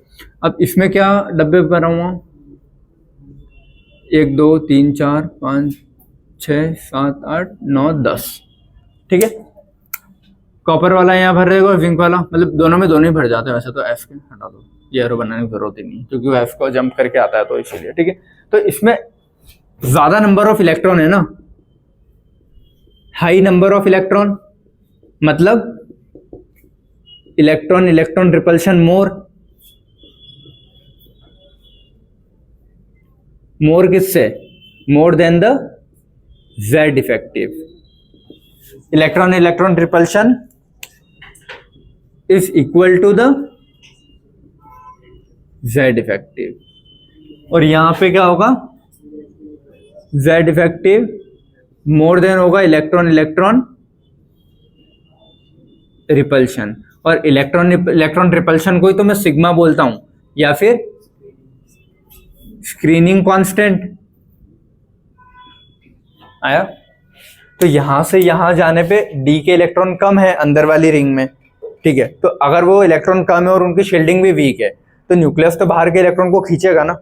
अब इसमें क्या डब्बे भरा हुआ, 1 2 3 4 5 6 7 8 9 10, ठीक है। कॉपर वाला यहाँ भर रहेगा और जिंक वाला, मतलब दोनों में दोनों ही भर जाते हैं। वैसे तो एफ के हटा दो, ये एरो बनाने की जरूरत ही नहीं, क्योंकि वो एफ को जंप करके आता है तो इसीलिए, ठीक है। तो इसमें ज्यादा नंबर ऑफ इलेक्ट्रॉन है ना, हाई नंबर ऑफ इलेक्ट्रॉन, मतलब इलेक्ट्रॉन रिपल्शन मोर किससे, more than the Z effective. Electron repulsion is equal to the Z effective, और यहां पे क्या होगा, जेड इफेक्टिव मोर देन होगा इलेक्ट्रॉन रिपल्शन, और इलेक्ट्रॉन रिपल्शन को ही तो मैं सिग्मा बोलता हूं, या फिर स्क्रीनिंग कांस्टेंट। आया? तो यहां से यहां जाने पे डी के इलेक्ट्रॉन कम है अंदर वाली रिंग में, ठीक है। तो अगर वो इलेक्ट्रॉन कम है और उनकी शील्डिंग भी वीक है तो न्यूक्लियस तो बाहर के इलेक्ट्रॉन को खींचेगा ना,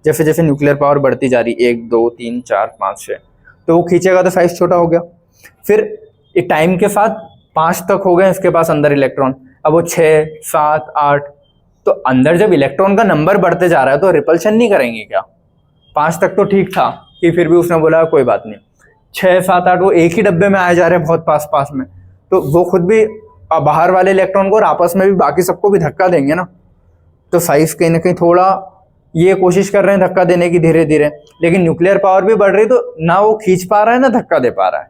जैसे जैसे न्यूक्लियर पावर बढ़ती जा रही, 1 2 3 4 5 6, तो वो खींचेगा तो साइज छोटा हो गया। फिर एक टाइम के साथ 5 तक हो गए इसके पास अंदर इलेक्ट्रॉन, अब वो 6 7 8, तो अंदर जब इलेक्ट्रॉन का नंबर बढ़ते जा रहा है तो रिपल्शन नहीं करेंगे क्या? 5 तक तो ठीक था कि फिर भी उसने बोला कोई बात नहीं, 6 7 8 वो एक ही डब्बे में आए जा रहे हैं बहुत पास पास में, तो वो खुद भी बाहर वाले इलेक्ट्रॉन को और आपस में भी बाकी सबको भी धक्का देंगे ना, तो साइज कहीं ना कहीं थोड़ा ये कोशिश कर रहे हैं धक्का देने की धीरे धीरे, लेकिन न्यूक्लियर पावर भी बढ़ रही तो ना वो खींच पा रहा है ना धक्का दे पा रहा है,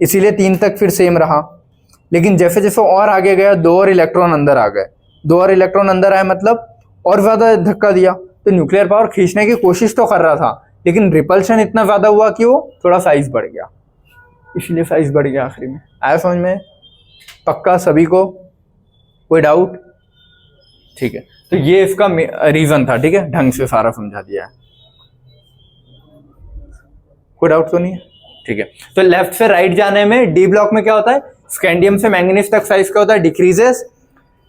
इसीलिए 3 तक फिर सेम रहा। लेकिन जैसे जैसे और आगे गया 2 और इलेक्ट्रॉन अंदर आ गए, 2 और इलेक्ट्रॉन अंदर आए मतलब और ज्यादा धक्का दिया, तो न्यूक्लियर पावर खींचने की कोशिश तो कर रहा था लेकिन रिपल्शन इतना ज्यादा हुआ कि वो थोड़ा साइज बढ़ गया, इसलिए साइज बढ़ गया आखिरी में। आया समझ में? पक्का सभी को? कोई डाउट? ठीक है, तो ये इसका रीजन था, ठीक है, ढंग से सारा समझा दिया है, कोई डाउट तो नहीं है? ठीक है, तो लेफ्ट से राइट जाने में डी ब्लॉक में क्या होता है, स्कैंडियम से मैंगनीज तक साइज क्या होता है, डिक्रीजेस।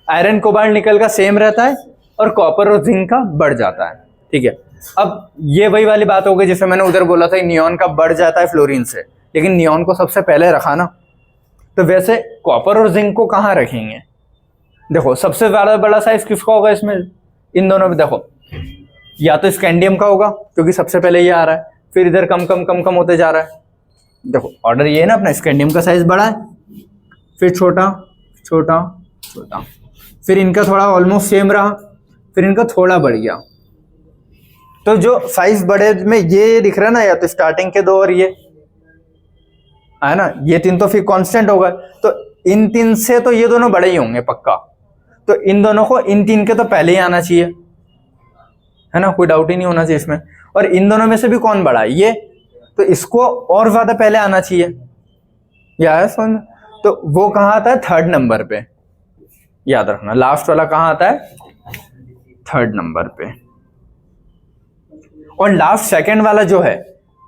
आयरन कोबाल्ट निकल का सेम रहता है और कॉपर और जिंक का बढ़ जाता है। ठीक है, अब ये वही वाली बात हो गई जिसमें मैंने उधर बोला था नियॉन का बढ़ जाता है फ्लोरीन से, लेकिन नियॉन को सबसे पहले रखा ना। तो वैसे कॉपर और जिंक को कहाँ रखेंगे? देखो सबसे ज्यादा बड़ा साइज किसका होगा इसमें, इन दोनों में देखो, या तो स्कैंडियम का होगा क्योंकि सबसे पहले ये आ रहा है, फिर इधर कम कम कम कम होते जा रहा है। देखो ऑर्डर ये है ना अपना, स्कैंडियम का साइज बड़ा है, फिर छोटा छोटा छोटा, फिर इनका थोड़ा ऑलमोस्ट सेम रहा, फिर इनका थोड़ा बढ़ गया। तो जो साइज बड़े में ये दिख रहा है ना, या तो स्टार्टिंग के दो और ये है ना, ये तीन तो फिर कांस्टेंट होगा, तो इन तीन से तो ये दोनों बड़े ही होंगे पक्का। तो इन दोनों को इन तीन के तो पहले ही आना चाहिए, है ना, कोई डाउट ही नहीं होना चाहिए इसमें। और इन दोनों में से भी कौन बड़ा है, ये, तो इसको और ज्यादा पहले आना चाहिए, या है समझ में? तो वो कहाँ आता है, थर्ड नंबर पे, याद रखना। लास्ट वाला कहाँ आता है, थर्ड नंबर पे। और लास्ट सेकंड वाला जो है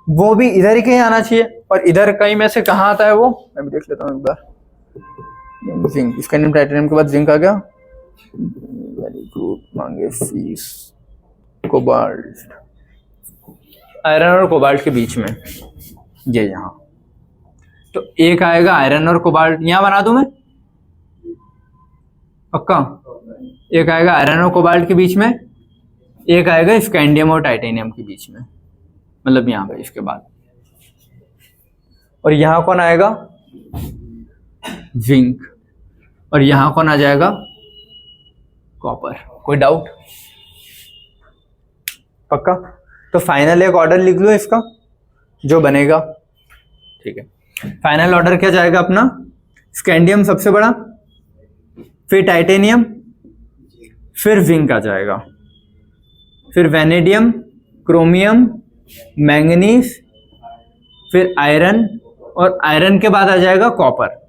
वो भी इधर ही कहीं आना चाहिए, और इधर कहीं में से कहाँ आता है वो, मैं भी देख लेता हूँ एक बार। जिंक, स्कैंडियम टाइटेनियम के बाद जिंक आ गया, वेरी गुड, मांगे फीस। कोबाल्ट, आयरन और कोबाल्ट के बीच में ये यहाँ, तो एक आएगा आयरन और कोबाल्ट, यहां बना दूं मैं पक्का। एक आएगा आयरन और कोबाल्ट के बीच में, एक आएगा स्कैंडियम और टाइटेनियम के बीच में, मतलब यहां पे इसके बाद। और यहां कौन आएगा, जिंक, और यहां कौन आ जाएगा, कॉपर। कोई डाउट, पक्का? तो फाइनल एक ऑर्डर लिख लो इसका जो बनेगा। ठीक है, फाइनल ऑर्डर क्या जाएगा अपना, स्कैंडियम सबसे बड़ा, फिर टाइटेनियम, फिर जिंक आ जाएगा, फिर वैनेडियम, क्रोमियम, मैंगनीज, फिर आयरन, और आयरन के बाद आ जाएगा कॉपर,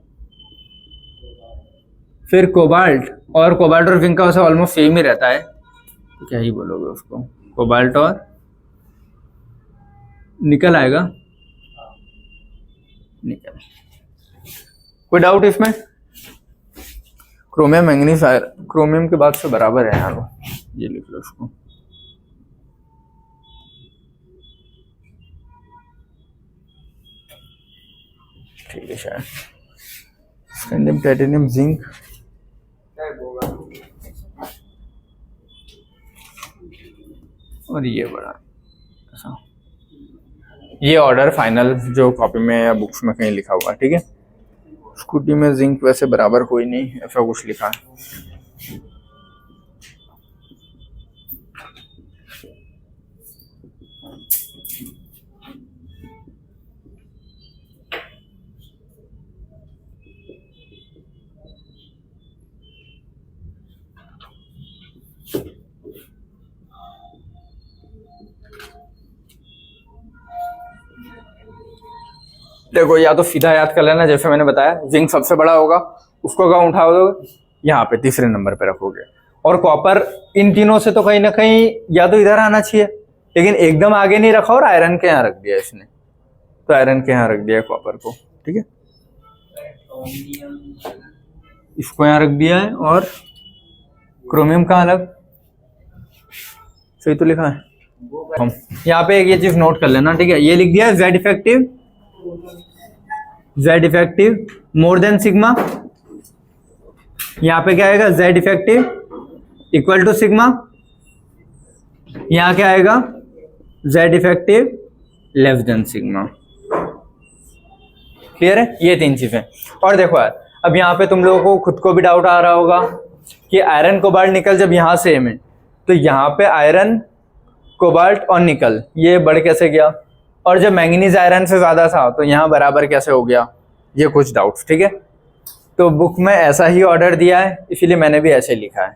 फिर कोबाल्ट। और कोबाल्ट और जिंक का वैसे ऑलमोस्ट सेम ही रहता है, तो क्या ही बोलोगे उसको, कोबाल्ट और निकल आएगा, निकल। कोई डाउट इसमें? क्रोमियम, मैंगनीज, आयरन, क्रोमियम के बाद से बराबर है यार वो, ये लिख लो उसको। ठीक है, शायद स्कैंडियम, टाइटेनियम, जिंक, और ये बड़ा ऐसा। ये ऑर्डर फाइनल जो कॉपी में या बुक्स में कहीं लिखा हुआ है, ठीक है। स्कूटी में जिंक वैसे बराबर कोई नहीं, ऐसा कुछ लिखा है। देखो या तो सीधा याद कर लेना, जैसे मैंने बताया जिंक सबसे बड़ा होगा, उसको कहाँ उठा दोगे, यहाँ पे तीसरे नंबर पे रखोगे। और कॉपर इन तीनों से तो कहीं ना कहीं या तो इधर आना चाहिए, लेकिन एकदम आगे नहीं रखा और आयरन के यहाँ रख दिया इसने, तो आयरन के यहाँ रख दिया कॉपर को, ठीक है। इसको यहाँ रख दिया है, और क्रोमियम कहाँ अलग, सही तो लिखा है। हम यहाँ पे एक ये चीज नोट कर लेना, ठीक है। ये लिख दिया Z effective, Z effective more than sigma. यहाँ पे क्या आएगा, Z effective equal to sigma. यहाँ क्या आएगा, Z effective less than sigma. Clear है, ये तीन चीजें। और देखो यार, अब यहाँ पे तुम लोगों को खुद को भी डाउट आ रहा होगा कि आयरन कोबाल्ट निकल जब यहाँ सेम है, तो यहाँ पे आयरन कोबाल्ट और निकल ये बढ़ कैसे गया, और जब मैंगनीज आयरन से ज्यादा था तो यहाँ बराबर कैसे हो गया, ये कुछ डाउट्स, ठीक है। तो बुक में ऐसा ही ऑर्डर दिया है, इसीलिए मैंने भी ऐसे लिखा है,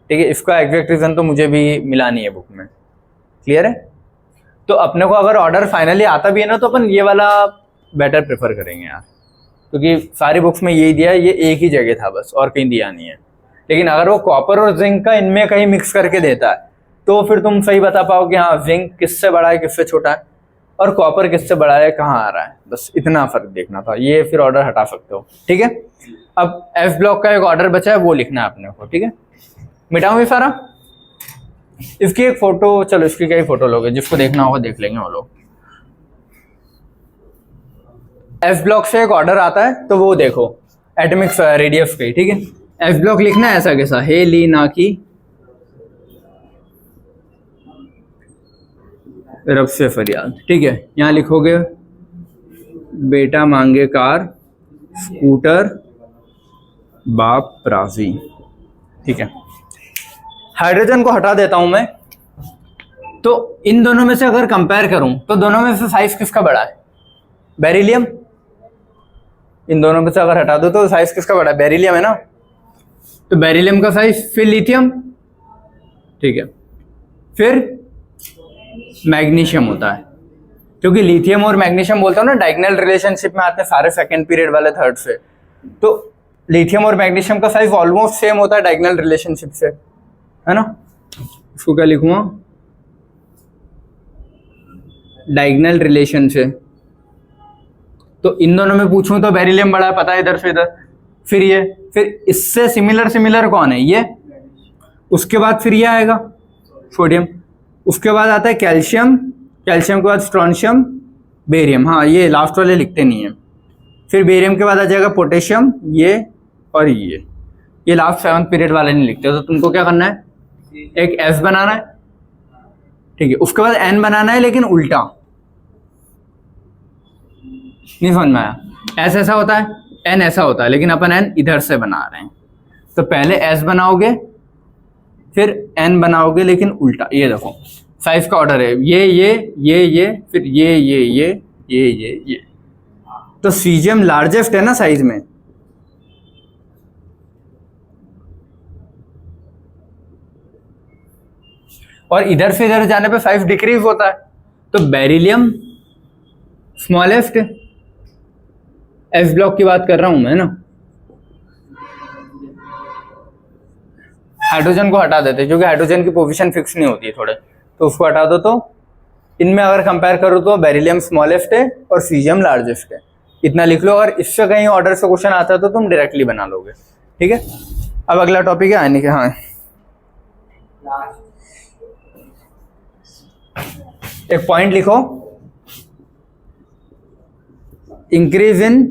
ठीक है। इसका एग्जैक्ट रीजन तो मुझे भी मिला नहीं है बुक में। क्लियर है। तो अपने को अगर ऑर्डर फाइनली आता भी है ना, तो अपन ये वाला बेटर प्रेफर करेंगे यार, क्योंकि सारी बुक्स में यही दिया है, ये एक ही जगह था बस, और कहीं दिया नहीं है। लेकिन अगर वो कॉपर और जिंक का इनमें कहीं मिक्स करके देता है, तो फिर तुम सही बता पाओ कि हाँ जिंक किससे बड़ा है किससे छोटा है। और कॉपर किससे बड़ा है, कहाँ आ रहा है, बस इतना फर्क देखना था। ये फिर ऑर्डर हटा सकते हो, ठीक है। अब एफ ब्लॉक का एक ऑर्डर बचा है, वो लिखना है अपने को, ठीक है। मिटाऊं ये सारा, इसकी एक फोटो, चलो इसकी क्या ही फोटो लोगे, जिसको देखना होगा देख लेंगे वो लोग। एफ ब्लॉक से एक ऑर्डर आता है तो वो देखो एटॉमिक रेडियस पे, ठीक है। एफ ब्लॉक लिखना है ऐसा कैसा, हे ली ना की रब से फरियाद, ठीक है। यहाँ लिखोगे बेटा मांगे कार, स्कूटर बाप राजी, ठीक है। हाइड्रोजन को हटा देता हूं मैं, तो इन दोनों में से अगर कंपेयर करूं तो दोनों में से साइज किसका बड़ा है, बेरिलियम। इन दोनों में से अगर हटा दो तो साइज किसका बड़ा है, बेरिलियम है ना, तो बेरिलियम का साइज, फिर लिथियम, ठीक है, फिर मैग्नीशियम होता है, क्योंकि लिथियम और मैग्नीशियम बोलते हो ना डायगोनल रिलेशनशिप में आते हैं सारे सेकंड पीरियड वाले थर्ड से, तो लिथियम और मैग्नीशियम का साइज ऑलमोस्ट सेम होता है डायगोनल रिलेशनशिप से, है ना। इसको क्या लिखूंगा, डायगोनल रिलेशन से। तो इन दोनों में पूछूं तो बेरिलियम बड़ा है, पता है इधर से इधर, फिर ये, फिर इससे सिमिलर कौन है, ये, उसके बाद फिर ये आएगा सोडियम, उसके बाद आता है कैल्शियम, कैल्शियम के बाद स्ट्रोंशियम, बेरियम, हाँ ये लास्ट वाले लिखते नहीं है, फिर बेरियम के बाद आ जाएगा पोटेशियम, ये और ये लास्ट 7th पीरियड वाले नहीं लिखते। तो तुमको क्या करना है, एक S बनाना है, ठीक है, उसके बाद N बनाना है, लेकिन उल्टा, नहीं समझ में आया, S ऐसा होता है, N ऐसा होता है, लेकिन अपन N इधर से बना रहे हैं। तो पहले S बनाओगे फिर N बनाओगे, लेकिन उल्टा। ये देखो साइज का ऑर्डर है, ये फिर ये। तो सीजियम लार्जेस्ट है ना साइज में, और इधर से इधर जाने पे साइज डिक्रीज होता है, तो बेरिलियम स्मॉलेस्ट, एफ ब्लॉक की बात कर रहा हूं मैं ना। हाइड्रोजन को हटा देते क्योंकि हाइड्रोजन की पोजीशन फिक्स नहीं होती है थोड़े, तो उसको हटा दो। तो इनमें अगर कंपेयर करो तो बेरिलियम स्मॉलेस्ट है और सीजियम लार्जेस्ट है, इतना लिख लो। अगर इससे कहीं ऑर्डर से क्वेश्चन आता है तो तुम डायरेक्टली बना लोगे, ठीक है। अब अगला टॉपिक है आयनिक, हाँ एक पॉइंट लिखो, increase in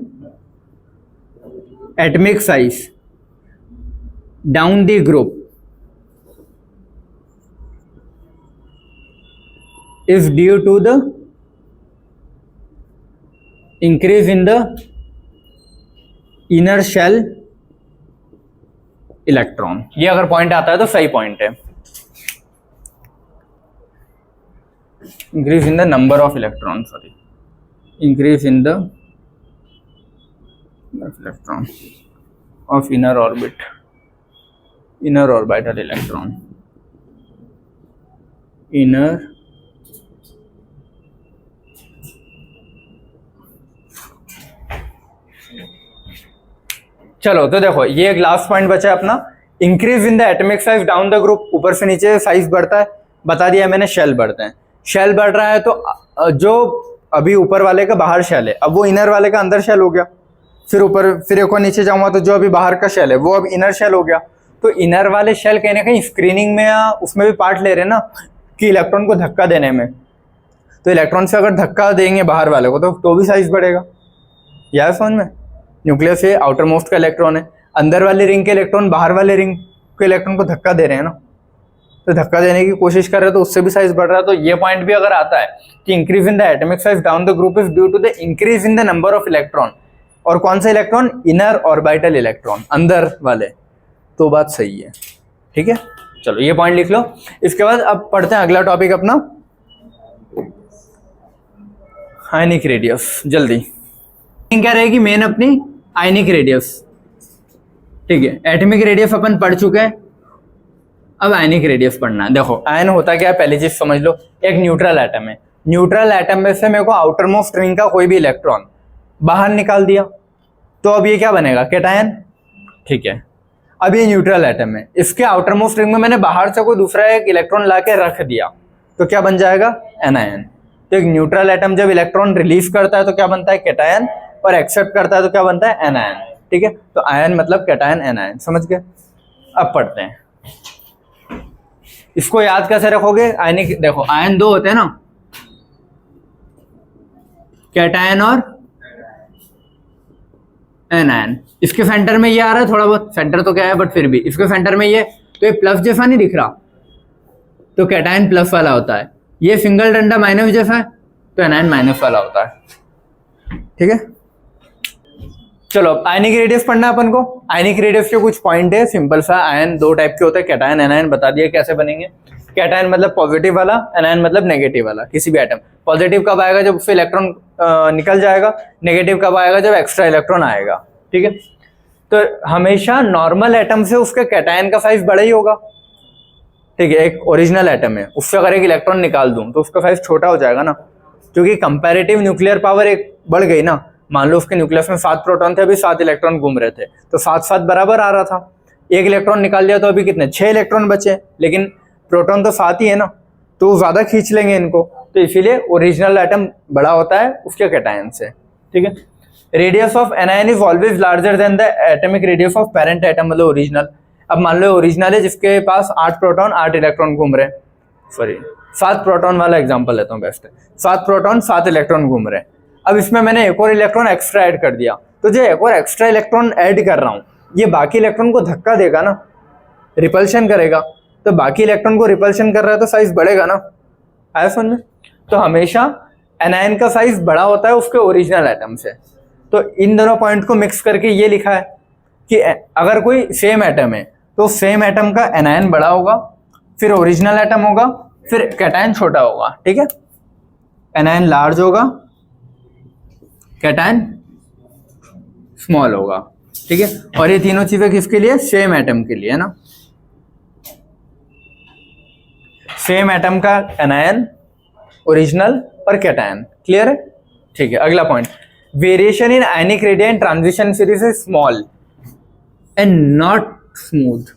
atomic size down the group is due to the increase in the inner shell electron। ये अगर पॉइंट आता है तो सही पॉइंट है। increase in the number of electron, sorry, increase in the electron of inner orbit, inner orbital electron, inner चलो। तो देखो ये एक लास्ट पॉइंट बचा है अपना, increase in the atomic size down the group, ऊपर से नीचे साइज बढ़ता है, बता दिया मैंने शेल बढ़ते हैं। शेल बढ़ रहा है तो जो अभी ऊपर वाले का बाहर शेल है, अब वो इनर वाले का अंदर शेल हो गया, फिर ऊपर फिर एक और नीचे जाऊंगा तो जो अभी बाहर का शेल है वो अब इनर शेल हो गया। तो इनर वाले शेल कहीं ना कहीं स्क्रीनिंग में या उसमें भी पार्ट ले रहे हैं ना, कि इलेक्ट्रॉन को धक्का देने में। तो इलेक्ट्रॉन से अगर धक्का देंगे बाहर वाले को तो भी साइज बढ़ेगा, यार समझ में। न्यूक्लियस है, आउटर मोस्ट का इलेक्ट्रॉन है, अंदर वाले रिंग के इलेक्ट्रॉन बाहर वाले रिंग के इलेक्ट्रॉन को धक्का दे रहे हैं ना, तो धक्का देने की कोशिश कर रहे हैं तो उससे भी साइज बढ़ रहा है। तो ये पॉइंट भी अगर आता है कि increase in the atomic size down the group is due to the increase in the number of electron, और कौन सा इलेक्ट्रॉन, इनर ऑर्बिटल इलेक्ट्रॉन, अंदर वाले, तो बात सही है, ठीक है। चलो ये पॉइंट लिख लो। इसके बाद अब पढ़ते हैं अगला टॉपिक अपना, आयनिक रेडियस। जल्दी क्या रहेगी मेन अपनी, आयनिक रेडियस, ठीक है। एटॉमिक रेडियस अपन पढ़ चुके हैं, अब आयनिक रेडियस पढ़ना है। देखो आयन होता क्या है, पहली चीज समझ लो, एक न्यूट्रल एटम है। न्यूट्रल एटम में से मेरे को आउटर मोस्ट रिंग का कोई भी इलेक्ट्रॉन बाहर निकाल दिया, तो अब ये क्या बनेगा, कैटायन, ठीक है। अब ये न्यूट्रल एटम है, इसके आउटर मोस्ट रिंग में मैंने बाहर से कोई दूसरा एक इलेक्ट्रॉन ला के रख दिया, तो क्या बन जाएगा, एनायन। तो एक न्यूट्रल एटम जब इलेक्ट्रॉन रिलीज करता है तो क्या बनता है, कैटायन, और एक्सेप्ट करता है तो क्या बनता है, एनायन। ठीक है, तो आयन मतलब कैटायन एनायन, समझ गए। अब पढ़ते हैं, इसको याद कैसे रखोगे, आयनिक, देखो आयन दो होते हैं ना, कैटायन और एनायन। इसके सेंटर में ये आ रहा है, थोड़ा बहुत सेंटर तो क्या है बट फिर भी इसके सेंटर में ये, तो ये प्लस जैसा नहीं दिख रहा, तो कैटायन प्लस वाला होता है। ये सिंगल डंडा माइनस जैसा है, तो एनायन माइनस वाला होता है। ठीक है, चलो आयनिक रेडियस पढ़ना है अपन को। आयनिक रेडियस के कुछ पॉइंट है, सिंपल सा। आयन दो टाइप के होते हैं, कैटायन एनायन, बता दिया कैसे बनेंगे। कैटायन मतलब पॉजिटिव वाला, एनायन मतलब नेगेटिव वाला। किसी भी एटम पॉजिटिव कब आएगा, जब उससे इलेक्ट्रॉन निकल जाएगा, नेगेटिव कब आएगा, जब एक्स्ट्रा इलेक्ट्रॉन आएगा। ठीक है, तो हमेशा नॉर्मल एटम से उसके कैटायन का साइज बड़ा ही होगा। ठीक है, एक ओरिजिनल एटम है, उससे अगर एक इलेक्ट्रॉन निकाल दूं तो उसका साइज छोटा हो जाएगा ना, क्योंकि कंपैरेटिव न्यूक्लियर पावर एक बढ़ गई ना। मान लो उसके न्यूक्लियस में 7 प्रोटॉन थे, अभी 7 इलेक्ट्रॉन घूम रहे थे, तो 7-7 बराबर आ रहा था। एक इलेक्ट्रॉन निकाल लिया तो अभी कितने, 6 इलेक्ट्रॉन बचे, लेकिन प्रोटॉन तो 7 ही है ना, तो ज्यादा खींच लेंगे इनको, तो इसीलिए ओरिजिनल एटम बड़ा होता है उसके कैटायन से। ठीक है, radius of anion is always larger than the atomic radius of parent atom, मतलब ओरिजिनल। अब मान लो ओरिजिनल है जिसके पास 8 प्रोटॉन 8 इलेक्ट्रॉन घूम रहे, सॉरी 7 प्रोटॉन वाला एग्जांपल लेता हूँ, बेस्ट है। 7 प्रोटॉन 7 इलेक्ट्रॉन घूम रहे हैं। अब इसमें मैंने एक और इलेक्ट्रॉन एक्स्ट्रा ऐड कर दिया, तो जो एक और एक्स्ट्रा इलेक्ट्रॉन ऐड कर रहा हूँ, ये बाकी इलेक्ट्रॉन को धक्का देगा ना, रिपल्शन करेगा, तो बाकी इलेक्ट्रॉन को रिपल्शन कर रहा है तो साइज बढ़ेगा ना, आया समझ में। तो हमेशा एनायन का साइज बड़ा होता है उसके ओरिजिनल एटम से। तो इन दोनों पॉइंट को मिक्स करके ये लिखा है कि अगर कोई सेम एटम है तो सेम एटम का एनायन बड़ा होगा, फिर ओरिजिनल एटम होगा, फिर कैटायन छोटा होगा। ठीक है, एनायन लार्ज होगा, कैटायन स्मॉल होगा। ठीक है, और ये तीनों चीजें किसके लिए, सेम एटम के लिए, है ना। सेम एटम का एनायन, ओरिजिनल और कैटायन, क्लियर है। ठीक है, अगला point, variation in ionic radian transition series is small and not smooth.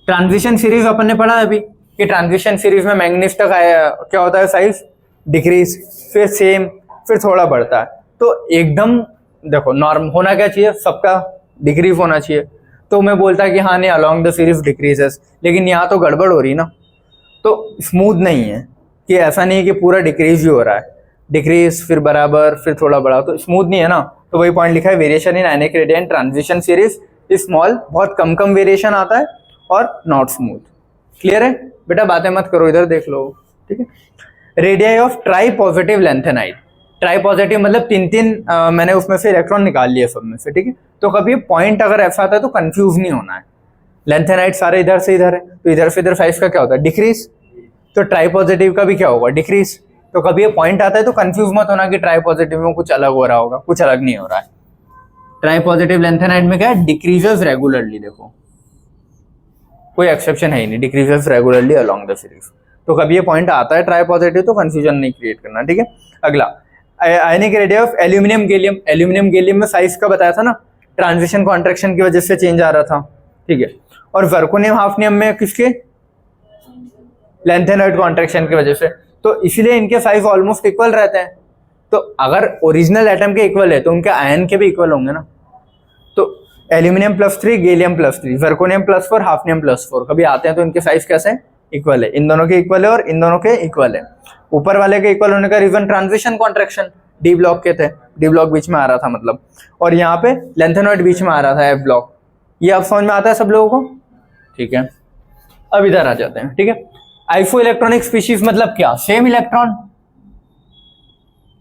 Transition series अपन ने पढ़ा अभी कि ट्रांजिशन सीरीज में मैंगनीज तक आया, क्या होता है साइज, डिक्रीज, फिर सेम, फिर थोड़ा बढ़ता है। तो एकदम देखो नॉर्म होना क्या चाहिए, सबका डिक्रीज होना चाहिए। तो मैं बोलता कि हाँ नहीं अलोंग द सीरीज डिक्रीजेस, लेकिन यहाँ तो गड़बड़ हो रही ना, तो स्मूथ नहीं है कि ऐसा नहीं है कि पूरा डिक्रीज ही हो रहा है, डिक्रीज फिर बराबर फिर थोड़ा बड़ा, तो स्मूथ नहीं है ना। तो वही पॉइंट लिखा है, variation in ionic radian transition series small, बहुत कम कम वेरिएशन आता है, और नॉट स्मूथ। क्लियर है बेटा, बातें मत करो, इधर देख लो। ठीक है, radii of try positive lanthanide. Try positive मतलब 3-3 मैंने उसमें से इलेक्ट्रॉन निकाल लिए सब में से। ठीक है, तो कभी पॉइंट अगर ऐसा आता है तो कंफ्यूज नहीं होना है। लेंथेनाइड सारे इधर से इधर है, तो इधर से इधर साइज का क्या होता है, डिक्रीज। तो ट्राई पॉजिटिव का भी क्या होगा, डिक्रीज। तो कभी ये पॉइंट आता है तो कंफ्यूज मत होना कि ट्राई पॉजिटिव में कुछ अलग हो रहा होगा, कुछ अलग नहीं हो रहा है। ट्राई पॉजिटिव लेंथेनाइड में क्या है, डिक्रीजेस रेगुलरली, देखो कोई एक्सेप्शन है ही नहीं, decreases regularly along the series. तो कभी ये पॉइंट आता है ट्राई पॉजिटिव तो कंफ्यूजन नहीं क्रिएट करना। ठीक है, अगला ionic radius of aluminium gallium. Aluminium gallium में साइज का बताया था ना, ट्रांजिशन कॉन्ट्रैक्शन की वजह से चेंज आ रहा था। ठीक है, और जर्कोनियम हाफनियम में किसके, लेंथेनाइड कॉन्ट्रैक्शन की वजह से। तो इसीलिए इनके साइज ऑलमोस्ट इक्वल रहते हैं। तो अगर ओरिजिनल एटम के इक्वल है तो उनके आयन के भी इक्वल होंगे ना। तो एल्यूमिनियम +3, गैलियम +3, जर्कोनियम +4, हाफनियम +4 कभी आते हैं तो इनके साइज कैसे इक्वल है, इन दोनों के इक्वल है और इन दोनों के इक्वल है। ऊपर वाले के इक्वल होने का reason transition contraction, D block के थे, डी ब्लॉक बीच में आ रहा था मतलब, और यहाँ पे लेंथेनॉइड बीच में आ रहा था, एफ ब्लॉक। ये अब समझ में आता है सब लोगों को। ठीक है, अब इधर आ जाते हैं। ठीक है, आइसो इलेक्ट्रॉनिक स्पीशीज मतलब क्या, सेम इलेक्ट्रॉन,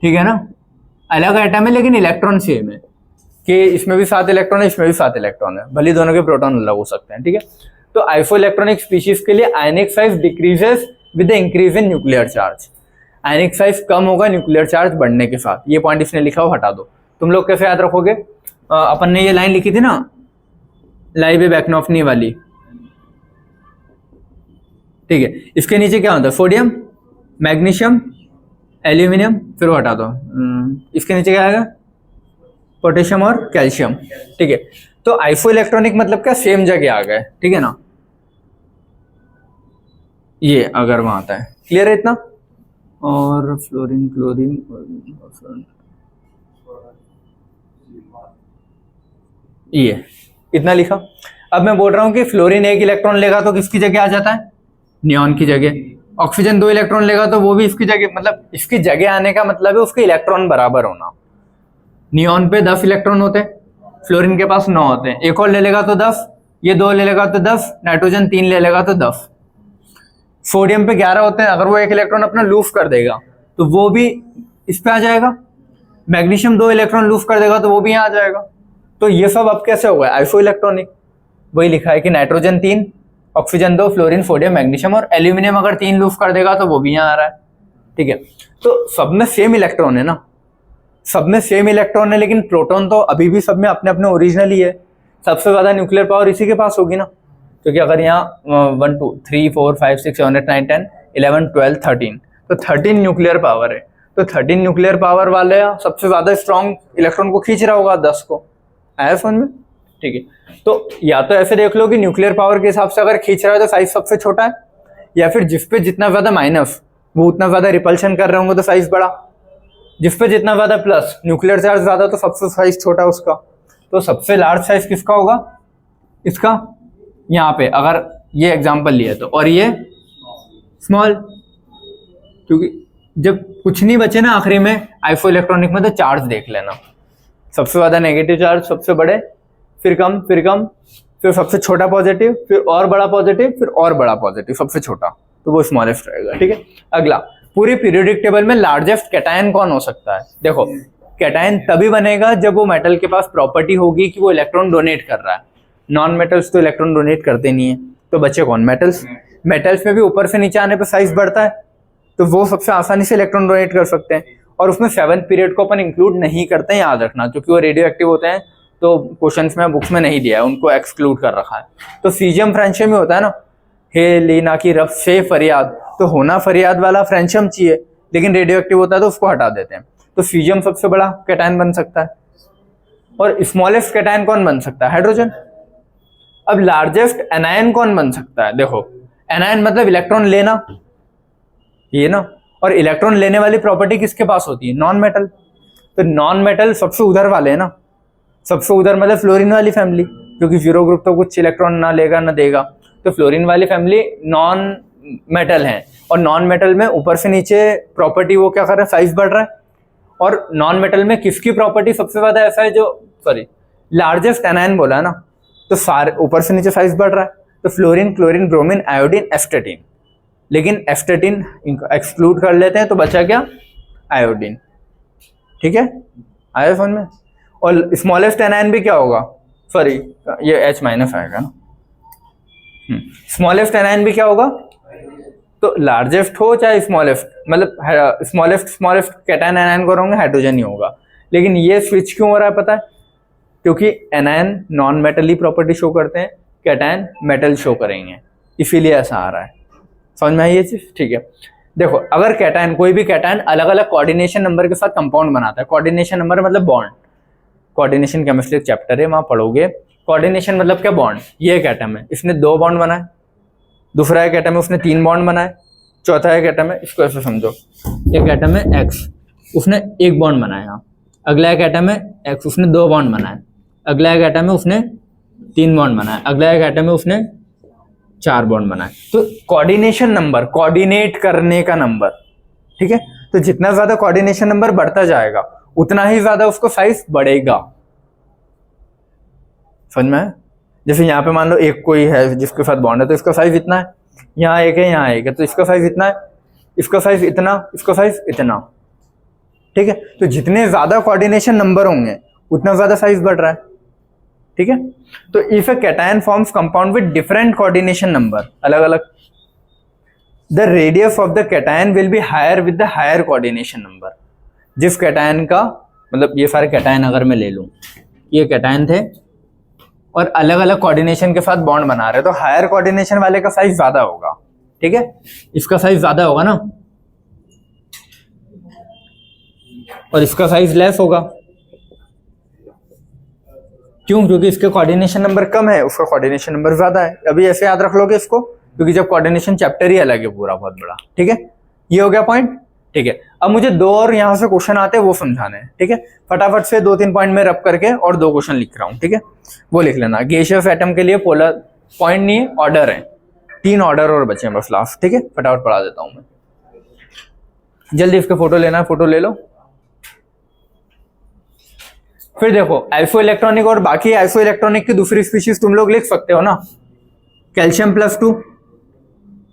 ठीक है ना, अलग एटम है लेकिन इलेक्ट्रॉन सेम है, कि इसमें भी 7 इलेक्ट्रॉन है, इसमें भी 7 इलेक्ट्रॉन है, भले दोनों के प्रोटॉन अलग हो सकते हैं। ठीक है, तो आइसो इलेक्ट्रॉनिक स्पीशीज के लिए ionic size decreases with the increase in nuclear charge. Ionic size कम होगा न्यूक्लियर चार्ज बढ़ने के साथ। ये पॉइंट इसने लिखा हो हटा दो। तुम लोग कैसे याद रखोगे, अपन ने ये लाइन लिखी थी ना, लाइबे-बेकनॉफ्नी वाली। ठीक है, इसके नीचे क्या होता है, सोडियम, मैग्नीशियम, एल्यूमिनियम, फिर वो हटा दो। इसके नीचे क्या आएगा, पोटेशियम और कैल्शियम। ठीक है, तो आइसो इलेक्ट्रॉनिक मतलब क्या, सेम जगह आ गए। ठीक है ना, ये अगर वहां आता है, क्लियर है इतना। और फ्लोरीन क्लोरीन ये इतना लिखा। अब मैं बोल रहा हूं कि फ्लोरीन एक इलेक्ट्रॉन लेगा तो किसकी जगह आ जाता है, नियॉन की जगह। ऑक्सीजन 2 इलेक्ट्रॉन लेगा तो वो भी इसकी जगह, मतलब इसकी जगह आने का मतलब है उसके इलेक्ट्रॉन बराबर होना। नियॉन पे 10 इलेक्ट्रॉन होते हैं, फ्लोरीन के पास 9 होते हैं। एक और ले लेगा तो 10, ये 2 ले लेगा तो 10, नाइट्रोजन 3 ले लेगा तो 10। सोडियम पे 11 होते हैं, अगर वो एक इलेक्ट्रॉन अपना लूज कर देगा तो वो भी इस पे आ जाएगा। मैग्नीशियम 2 इलेक्ट्रॉन लूज कर देगा तो वो भी यहाँ आ जाएगा। तो ये सब अब कैसे होगा, आइसो इलेक्ट्रॉनिक। वही लिखा है कि nitrogen 3, oxygen 2, fluorine, sodium, magnesium और एल्यूमिनियम अगर 3 लूज कर देगा तो वो भी यहाँ आ रहा है। ठीक है, तो सब में सेम इलेक्ट्रॉन है ना, सब में सेम इलेक्ट्रॉन है, लेकिन प्रोटॉन तो अभी भी सब में अपने अपने ओरिजिनल ही है। सबसे ज्यादा न्यूक्लियर पावर इसी के पास होगी ना, क्योंकि अगर यहाँ 1 2 3 4 5 6 7 8 9 10 11 12 13 तो 13 न्यूक्लियर पावर है। तो 13 न्यूक्लियर पावर वाले सबसे ज्यादा स्ट्रॉन्ग इलेक्ट्रॉन को खींच रहा होगा 10 को। आया समझ में? ठीक है, तो या तो ऐसे देख लो कि न्यूक्लियर पावर के हिसाब से अगर खींच रहा है तो साइज सबसे छोटा है, या फिर जिसपे जितना ज्यादा माइनस वो उतना ज्यादा रिपल्शन कर रहे होंगे तो साइज बड़ा, जिसपे जितना ज्यादा प्लस न्यूक्लियर चार्ज ज्यादा तो सबसे साइज छोटा उसका। तो सबसे लार्ज साइज किसका होगा, इसका। यहाँ पे अगर ये एग्जांपल लिया तो, और ये स्मॉल, क्योंकि जब कुछ नहीं बचे ना आखिरी में आइसो इलेक्ट्रॉनिक में, तो चार्ज देख लेना। सबसे ज्यादा नेगेटिव चार्ज सबसे बड़े, फिर कम, फिर कम, फिर सबसे छोटा पॉजिटिव, फिर और बड़ा पॉजिटिव, फिर और बड़ा पॉजिटिव, सबसे छोटा, तो वो स्मॉलेस्ट रहेगा। ठीक है, अगला, पूरी पीरियोडिक टेबल में लार्जेस्ट कैटायन कौन हो सकता है। देखो, कैटायन तभी बनेगा जब वो मेटल के पास प्रॉपर्टी होगी कि वो इलेक्ट्रॉन डोनेट कर रहा है। नॉन मेटल्स तो इलेक्ट्रॉन डोनेट करते नहीं है, तो बचे कौन, मेटल्स। मेटल्स में भी ऊपर से नीचे आने पर साइज बढ़ता है, तो वो सबसे आसानी से इलेक्ट्रॉन डोनेट कर सकते हैं। और उसमें 7th पीरियड को अपन इंक्लूड नहीं करते हैं, याद रखना, क्योंकि वो रेडियो एक्टिव होते हैं, तो क्वेश्चंस में बुक्स में नहीं दिया है, उनको एक्सक्लूड कर रखा है। तो सीजियम फ्रेंशियम में होता है ना, हे लीना की रफ से फरियाद, तो होना फरियाद वाला फ्रेंशियम चाहिए, लेकिन रेडियो एक्टिव होता है तो उसको हटा देते हैं। तो सीजियम सबसे बड़ा कैटायन बन सकता है। और स्मॉलेस्ट कैटायन कौन बन सकता है, हाइड्रोजन। अब लार्जेस्ट एनायन कौन बन सकता है, देखो एनायन मतलब इलेक्ट्रॉन लेना, ये ना, और इलेक्ट्रॉन लेने वाली प्रॉपर्टी किसके पास होती है, नॉन मेटल। तो नॉन मेटल सबसे उधर वाले है ना, सबसे उधर मतलब फ्लोरीन वाली फैमिली, क्योंकि जीरो ग्रुप तो कुछ इलेक्ट्रॉन ना लेगा ना देगा, तो फ्लोरीन वाली फैमिली नॉन मेटल है। और नॉन मेटल में ऊपर से नीचे प्रॉपर्टी वो क्या कर रहा है, साइज बढ़ रहा है। और नॉन मेटल में किसकी प्रॉपर्टी सबसे ज्यादा ऐसा है, जो सॉरी लार्जेस्ट एनायन बोला है ना, तो सारे ऊपर से नीचे साइज बढ़ रहा है। तो फ्लोरीन, क्लोरीन, ब्रोमीन, आयोडीन, एस्टेटिन, लेकिन एस्टेटिन एक्सक्लूड कर लेते हैं तो बचा क्या, आयोडीन। ठीक है, आया समझ में। और स्मॉलेस्ट एनायन भी क्या होगा, सॉरी ये H- आएगा ना, स्मॉलेस्ट एनायन भी क्या होगा, तो लार्जेस्ट हो चाहे स्मॉलेस्ट, मतलब स्मॉलेस्ट कैटायन एनायन को होंगे, हाइड्रोजन ही होगा। लेकिन ये स्विच क्यों हो रहा है पता है, क्योंकि एनायन नॉन मेटल ही प्रॉपर्टी शो करते हैं, कैटायन मेटल शो करेंगे, इसीलिए ऐसा आ रहा है। समझ में आई ये चीज। ठीक है, देखो अगर कैटायन, कोई भी कैटायन अलग अलग कोऑर्डिनेशन नंबर के साथ कंपाउंड बनाता है, कोऑर्डिनेशन नंबर मतलब बॉन्ड, कोऑर्डिनेशन केमिस्ट्री चैप्टर है वहां पढ़ोगे। कोऑर्डिनेशन मतलब क्या, बॉन्ड। ये एक एटम है, इसने 2 बॉन्ड बनाए, दूसरा एक एटम है उसने 3 बॉन्ड बनाए, चौथा एक एटम है, इसको ऐसे समझो, एक एटम है X, उसने 1 बॉन्ड बनाया, अगला एक एटम है X, उसने 2 बॉन्ड बनाए, अगला एक एटम है उसने 3 बॉन्ड बनाए, अगला एक एटम है उसने 4 बॉन्ड बनाए। तो कोऑर्डिनेशन नंबर, कोऑर्डिनेट करने का नंबर, ठीक है। तो जितना ज्यादा कोऑर्डिनेशन नंबर बढ़ता जाएगा उतना ही ज्यादा उसको साइज बढ़ेगा। समझ में आया? जैसे यहाँ पे मान लो एक कोई है जिसके साथ बॉन्ड है तो इसका साइज इतना है, यहाँ एक है, यहाँ एक है, तो इसका साइज इतना है, इसका साइज इतना, इसका साइज इतना, ठीक है। तो जितने ज्यादा कोऑर्डिनेशन नंबर होंगे उतना ज्यादा साइज बढ़ रहा है, ठीक है। तो if a cation forms compound with different coordination number, अलग अलग, the radius of the cation will be higher with the higher coordination number. जिस कैटायन का, मतलब ये सारे कैटायन अगर मैं ले लूं, ये कैटायन थे और अलग अलग कोऑर्डिनेशन के साथ बॉन्ड बना रहे, तो हायर कोऑर्डिनेशन वाले का साइज ज्यादा होगा, ठीक है। इसका साइज ज्यादा होगा ना, और इसका साइज लेस होगा। क्यों? क्योंकि इसके कोऑर्डिनेशन नंबर कम है, उसका कोऑर्डिनेशन नंबर ज्यादा है। अभी ऐसे याद रख लोगे इसको, क्योंकि जब कोऑर्डिनेशन चैप्टर ही अलग है पूरा, बहुत बड़ा, ठीक है। ये हो गया पॉइंट। ठीक है, अब मुझे दो और यहाँ से क्वेश्चन आते हैं वो समझाने हैं। ठीक है, फटाफट से 2-3 पॉइंट में रब करके और 2 क्वेश्चन लिख रहा हूँ। ठीक है, वो लिख लेना। गैसियस एटम के लिए पोलर पॉइंट नहीं है, ऑर्डर है, 3 ऑर्डर और बचे हैं बस लास्ट। ठीक है, फटाफट पढ़ा देता हूँ मैं, जल्दी इसके फोटो लेना है, फोटो ले लो। फिर देखो आइसो इलेक्ट्रॉनिक और बाकी आइसो इलेक्ट्रॉनिक की दूसरी स्पीशीज तुम लोग लिख सकते हो ना। कैल्शियम +2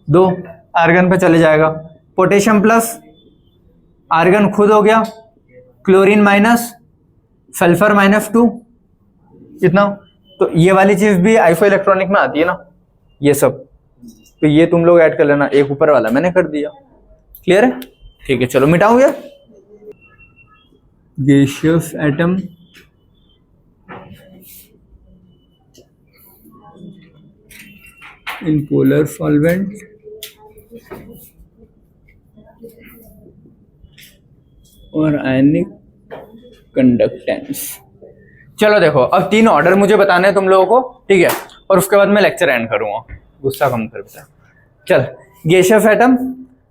2 आर्गन पे चले जाएगा, पोटेशियम प्लस आर्गन खुद हो गया, क्लोरीन माइनस, सल्फर -2 इतना। तो ये वाली चीज भी आइसो इलेक्ट्रॉनिक में आती है ना, ये सब। तो ये तुम लोग ऐड कर लेना, एक ऊपर वाला मैंने कर दिया। क्लियर है? ठीक है, चलो मिटाऊं ये। Gaseous atom in polar solvent और आयनिक कंडक्टेंस। चलो देखो, अब 3 ऑर्डर मुझे बताने हैं तुम लोगों को। ठीक है, और उसके बाद मैं लेक्चर एंड करूंगा, गुस्सा कम कर बेटा। चल, gaseous atom,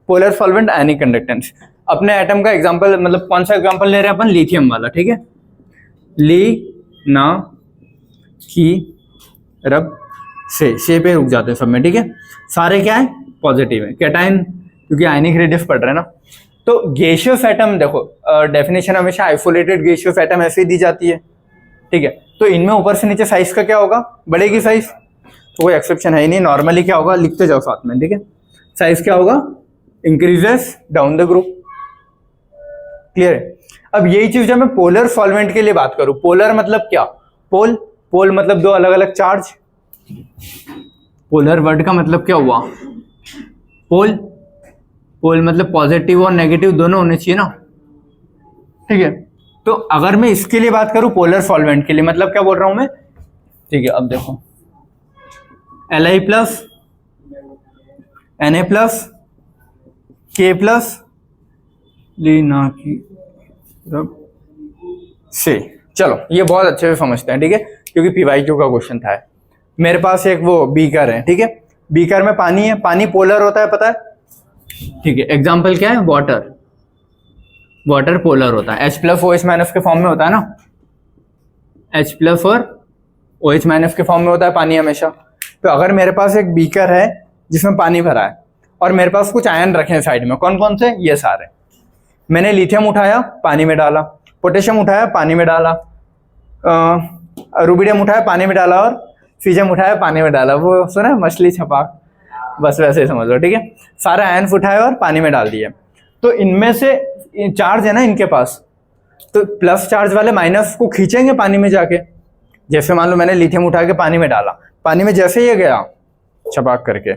polar solvent, ionic conductance. अपने एटम का एग्जांपल, मतलब कौन सा एग्जांपल ले रहे हैं अपन? लिथियम वाला। ठीक है, ली ना की रब से पे रुक जाते हैं सब में। ठीक है, सारे क्या है? पॉजिटिव है। कैटाइन, क्योंकि आयनिक रेडियस पढ़ रहे हैं ना। तो गैसियस एटम देखो, डेफिनेशन हमेशा आइसोलेटेड गैसियस एटम ऐसे ही दी जाती है। ठीक है, तो इनमें ऊपर से नीचे साइज का क्या होगा? बढ़ेगी साइज, तो कोई एक्सेप्शन है ही नहीं। नॉर्मली क्या होगा, लिखते जाओ साथ में। ठीक है, साइज क्या होगा? Increases down the group. Clear है? अब यही चीज जब मैं पोलर सॉल्वेंट के लिए बात करूं, पोलर मतलब क्या? पोल, पोल मतलब 2 अलग अलग चार्ज। पोलर वर्ड का मतलब क्या हुआ? पोल, पोल मतलब पॉजिटिव और नेगेटिव दोनों होने चाहिए ना। ठीक है, तो अगर मैं इसके लिए बात करूं पोलर सॉल्वेंट के लिए, मतलब क्या बोल रहा हूं मैं? ठीक है, अब देखो Li plus Na plus K plus लीना की रब से। चलो ये बहुत अच्छे से समझते हैं। ठीक है, क्योंकि PYQ का क्वेश्चन था। मेरे पास एक वो बीकर है। ठीक है, बीकर में पानी है, पानी पोलर होता है, पता है? ठीक है, एग्जाम्पल क्या है? वाटर, वाटर पोलर होता है, H+OH- के फॉर्म में होता है ना। H+ और OH- के फॉर्म में होता है पानी हमेशा। तो अगर मेरे पास एक बीकर है जिसमें पानी भरा है और मेरे पास कुछ आयन रखे हैं साइड में, कौन कौन से? ये सारे। मैंने लिथियम उठाया, पानी में डाला, पोटेशियम उठाया, पानी में डाला, रुबिडियम उठाया, पानी में डाला, और सीजियम उठाया, पानी में डाला। वो सुना है मछली छपाक, बस वैसे ही समझ लो। ठीक है, सारे आयन उठाए और पानी में डाल दिए। तो इनमें से चार्ज है ना इनके पास, तो प्लस चार्ज वाले माइनस को खींचेंगे पानी में जाके। जैसे मान लो मैंने लिथियम उठा के पानी में डाला, पानी में जैसे ये गया छपाक करके,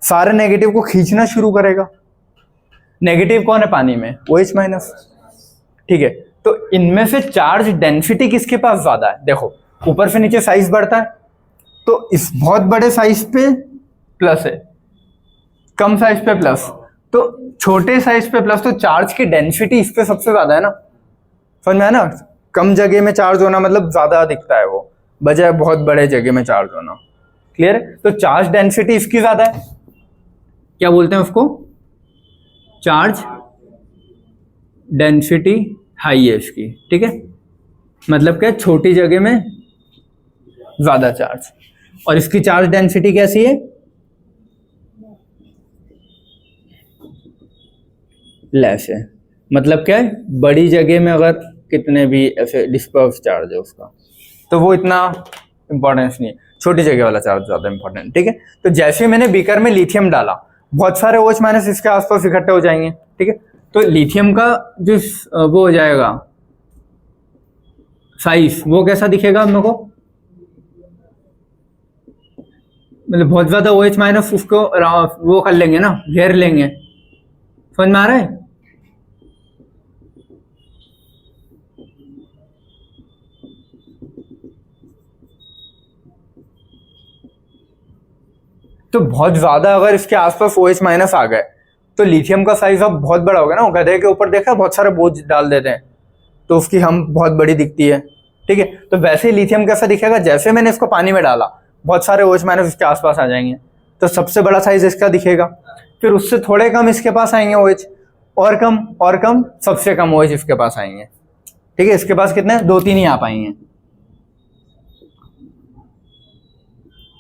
सारे नेगेटिव को खींचना शुरू करेगा। नेगेटिव कौन है पानी में? OH-। ठीक है, तो इनमें से चार्ज डेंसिटी किसके पास ज्यादा है? देखो ऊपर से नीचे साइज बढ़ता है, तो इस बहुत बड़े साइज पे प्लस है, कम साइज पे प्लस, तो छोटे साइज पे प्लस, तो चार्ज की डेंसिटी इस पे सबसे ज्यादा है ना। समझ में आया ना? कम जगह में चार्ज होना मतलब ज्यादा दिखता है वो, बजाय बहुत बड़े जगह में चार्ज होना। क्लियर है? तो चार्ज डेंसिटी इसकी ज्यादा है, क्या बोलते हैं उसको? चार्ज डेंसिटी हाई है इसकी। ठीक है, मतलब क्या? छोटी जगह में ज्यादा चार्ज। और इसकी चार्ज डेंसिटी कैसी है? लेस है। मतलब क्या है? बड़ी जगह में अगर कितने भी ऐसे डिस्पर्स चार्ज है उसका, तो वो इतना इंपॉर्टेंस नहीं है, छोटी जगह वाला चार्ज ज्यादा इंपॉर्टेंट। ठीक है, तो जैसे ही मैंने बीकर में लिथियम डाला, बहुत सारे OH- इसके आसपास इकट्ठे हो जाएंगे। ठीक है, तो लिथियम का जो वो हो जाएगा साइज, वो कैसा दिखेगा मेरे को? मतलब बहुत ज्यादा OH- उसको वो कर लेंगे ना, घेर लेंगे। समझ में आ रहा है? तो बहुत ज्यादा अगर इसके आसपास OH- आ गए तो लिथियम का साइज अब बहुत बड़ा हो गया ना। गधे के ऊपर देखा बहुत सारे बोझ डाल देते हैं तो उसकी हम बहुत बड़ी दिखती है। ठीक है, तो वैसे ही लिथियम कैसा दिखेगा? जैसे मैंने इसको पानी में डाला, बहुत सारे OH- इसके आसपास आ जाएंगे, तो सबसे बड़ा साइज इसका दिखेगा। फिर उससे थोड़े कम इसके पास आएंगे OH, और कम सबसे कम OH इसके पास आएंगे। ठीक है, इसके पास कितने 2-3 ही आ पाएंगे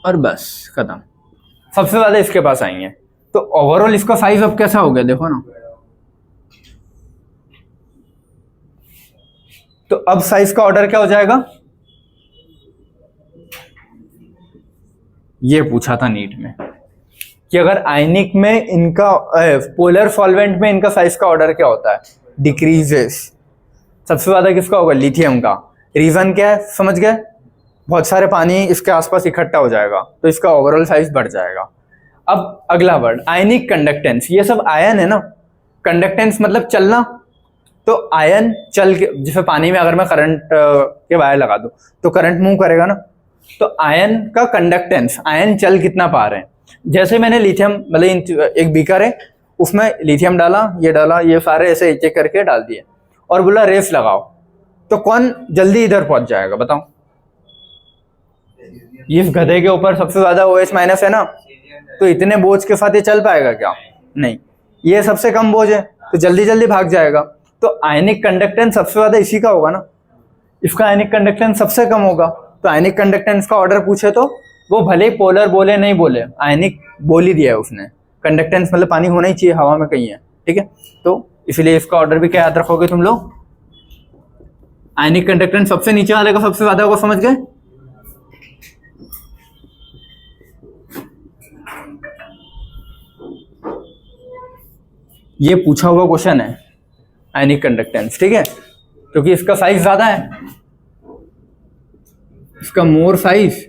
और बस खत्म, सबसे ज्यादा इसके पास आएंगे। तो ओवरऑल इसका साइज अब कैसा हो गया देखो ना। तो अब साइज का ऑर्डर क्या हो जाएगा, ये पूछा था नीट में कि अगर आयनिक में इनका पोलर सॉल्वेंट में इनका साइज का ऑर्डर क्या होता है, डिक्रीजेस। सबसे ज्यादा किसका होगा, लिथियम का। रीजन क्या है, समझ गए, बहुत सारे पानी इसके आसपास इकट्ठा हो जाएगा तो इसका ओवरऑल साइज बढ़ जाएगा। अब अगला वर्ड आयनिक कंडक्टेंस, ये सब आयन है ना, कंडक्टेंस मतलब चलना। तो आयन चल के, जैसे पानी में अगर मैं करंट के वायर लगा दूं तो करंट मूव करेगा ना, तो आयन का कंडक्टेंस, आयन चल कितना पा रहे हैं। जैसे मैंने लिथियम मतलब एक बीकर है उसमें लिथियम डाला, ये सारे ऐसे एक एक करके डाल दिए और बोला रेस लगाओ, तो कौन जल्दी इधर पहुंच जाएगा बताओ। इस गधे के ऊपर सबसे ज्यादा OH माइनस है ना, तो इतने बोझ के साथ ये चल पाएगा क्या, नहीं, ये सबसे कम बोझ है तो जल्दी जल्दी भाग जाएगा। तो आयनिक कंडक्टेंस सबसे ज्यादा इसी का होगा ना, इसका आयनिक कंडक्टेंस सबसे कम होगा। तो आयनिक कंडक्टेंस का ऑर्डर पूछे तो वो भले ही पोलर बोले नहीं बोले, आयनिक बोल ही दिया है उसने। कंडक्टेंस मतलब पानी होना ही चाहिए, हवा में कहीं है, ठीक है। तो इसलिए इसका ऑर्डर भी क्या याद रखोगे तुम लोग, आयनिक कंडक्टेंस सबसे नीचे वाले का सबसे ज्यादा होगा, समझ गए। ये पूछा हुआ क्वेश्चन है आयनिक कंडक्टेंस, ठीक है, क्योंकि इसका साइज ज्यादा है, इसका मोर साइज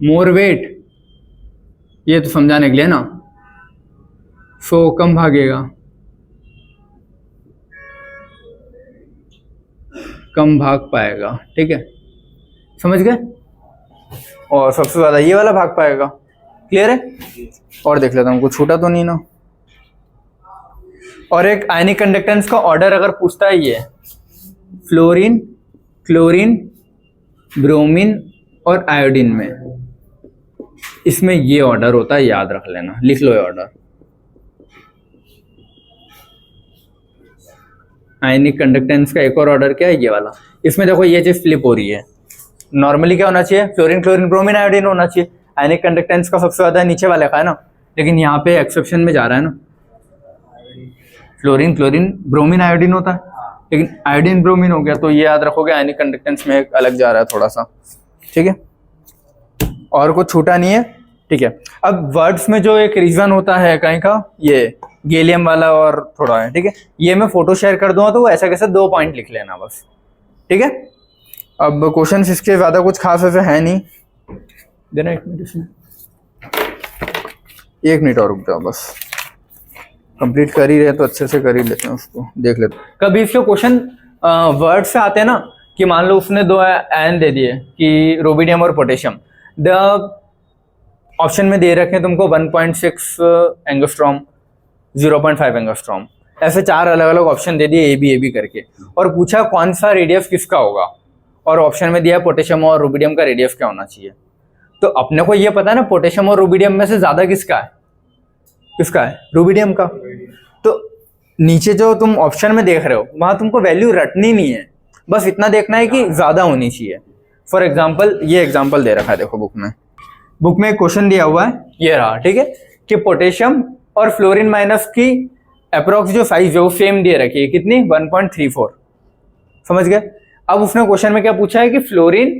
मोर वेट, ये तो समझाने के लिए ना, सो कम भागेगा, कम भाग पाएगा, ठीक है, समझ गए। और सबसे ज्यादा ये वाला भाग पाएगा, क्लियर है। और देख लेता हूँ कुछ छूटा तो नहीं ना। और एक आयनिक कंडक्टेंस का ऑर्डर अगर पूछता है, ये फ्लोरीन, क्लोरीन, ब्रोमीन और आयोडीन में, इसमें ये ऑर्डर होता है, याद रख लेना, लिख लो ये ऑर्डर। आयनिक कंडक्टेंस का एक और ऑर्डर क्या है, ये वाला। इसमें देखो ये चीज फ्लिप हो रही है, नॉर्मली क्या होना चाहिए, फ्लोरीन, क्लोरीन, ब्रोमीन, आयोडीन होना चाहिए। आयनिक कंडक्टेंस का सबसे ज्यादा नीचे वाले का है ना, लेकिन यहाँ पे एक्सेप्शन में जा रहा है ना, फ्लोरीन, क्लोरीन, ब्रोमीन, आयोडीन होता है, लेकिन आयोडीन ब्रोमीन हो गया, तो ये याद रखोगे आयनिक कंडक्टेंस में अलग जा रहा है थोड़ा सा, ठीक है। और कुछ छूटा नहीं है, ठीक है। अब वर्ड्स में जो एक रीजन होता है कहीं का, ये गैलियम वाला और थोड़ा है, ठीक है। ये मैं फोटो शेयर कर दूंगा तो ऐसा कैसे 2 पॉइंट लिख लेना बस, ठीक है। अब क्वेश्चन इसके ज्यादा कुछ खास ऐसे है नहीं, देना 1 मिनट, इसमें 1 मिनट और रुक जाओ बस, कंप्लीट कर ही रहे तो अच्छे से कर ही लेते हैं उसको, देख लेते हैं। कभी इसके क्वेश्चन वर्ड से आते हैं ना, कि मान लो उसने 2 आयन दे दिए कि रुबिडियम और पोटेशियम, द ऑप्शन में दे रखे हैं तुमको 1.6 एंगस्ट्रॉम, 0.5 एंगस्ट्रॉम, ऐसे 4 अलग अलग ऑप्शन दे दिए ए बी करके, और पूछा कौन सा रेडियस किसका होगा, और ऑप्शन में दिया पोटेशियम और रुबिडियम का रेडियस क्या होना चाहिए। तो अपने को ये पता है ना, पोटेशियम और रुबिडियम में से ज्यादा किसका है, रुबिडियम का। तो नीचे जो तुम ऑप्शन में देख रहे हो वहां तुमको वैल्यू रटनी नहीं है, बस इतना देखना है कि ज्यादा होनी चाहिए। फॉर एग्जाम्पल ये एग्जाम्पल दे रखा है, देखो बुक में एक क्वेश्चन दिया हुआ है, ये रहा, ठीक है, कि पोटेशियम और फ्लोरीन माइनस की अप्रोक्स जो साइज है वो सेम दे रखी है, कितनी, 1.34, समझ गए। अब उसने क्वेश्चन में क्या पूछा है कि फ्लोरीन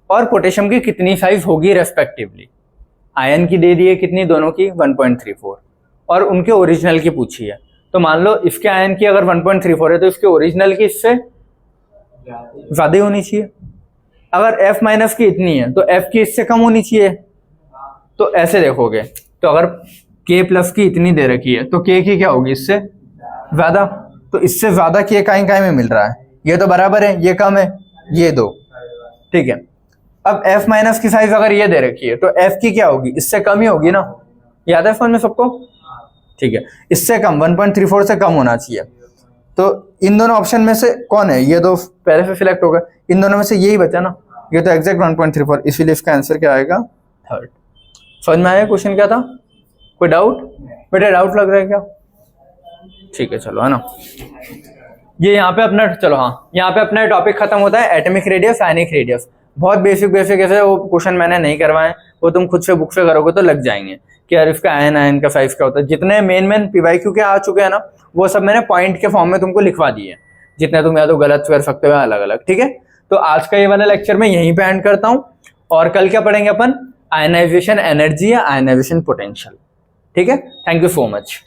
और पोटेशियम की कितनी साइज होगी रेस्पेक्टिवली, आयन की दे दी है कितनी, दोनों की 1.34, और उनके ओरिजिनल की पूछी है। तो मान लो इसके आयन की अगर 1.34 है तो इसके ओरिजिनल की इससे ज्यादा ही होनी चाहिए। अगर F माइनस की इतनी है तो F की इससे कम होनी चाहिए। तो ऐसे देखोगे, तो अगर K प्लस की इतनी दे रखी है तो K की क्या होगी, इससे ज्यादा, तो इससे ज्यादा K काय में मिल रहा है, ये तो बराबर है, ये कम है, ये 2, ठीक है। अब F माइनस की साइज अगर ये दे रखी है तो F की क्या होगी, इससे कम ही होगी ना, याद है फोन में सबको, ठीक है, इससे कम, 1.34 से कम होना चाहिए। तो इन दोनों ऑप्शन में से कौन है, ये 2 पहले से सिलेक्ट होगा, इन दोनों में से यही बचा ना, ये तो एग्जैक्ट 1.34, इसीलिए इसका आंसर क्या आएगा, 3rd। समझ में आया क्वेश्चन क्या था, कोई डाउट, बेटा डाउट लग रहा है क्या? ठीक है चलो, है ना, ये यहाँ पे अपना, चलो हाँ, यहाँ पे अपना टॉपिक खत्म होता है एटॉमिक रेडियस, आयनिक रेडियस। बहुत बेसिक बेसिक ऐसे वो क्वेश्चन मैंने नहीं करवाए, वो तुम खुद से बुक से करोगे तो लग जाएंगे कि यार इसका आयन का साइज क्या होता है। जितने मेन पीवाईक्यू के आ चुके हैं ना, वो सब मैंने पॉइंट के फॉर्म में तुमको लिखवा दिए, जितने तुम या तो गलत कर सकते हो अलग अलग। ठीक है, तो आज का ये वाला लेक्चर मैं यहीं पे एंड करता हूँ, और कल क्या पढ़ेंगे अपन, आयनाइजेशन एनर्जी या आयनाइजेशन पोटेंशियल। ठीक है, थैंक यू सो मच।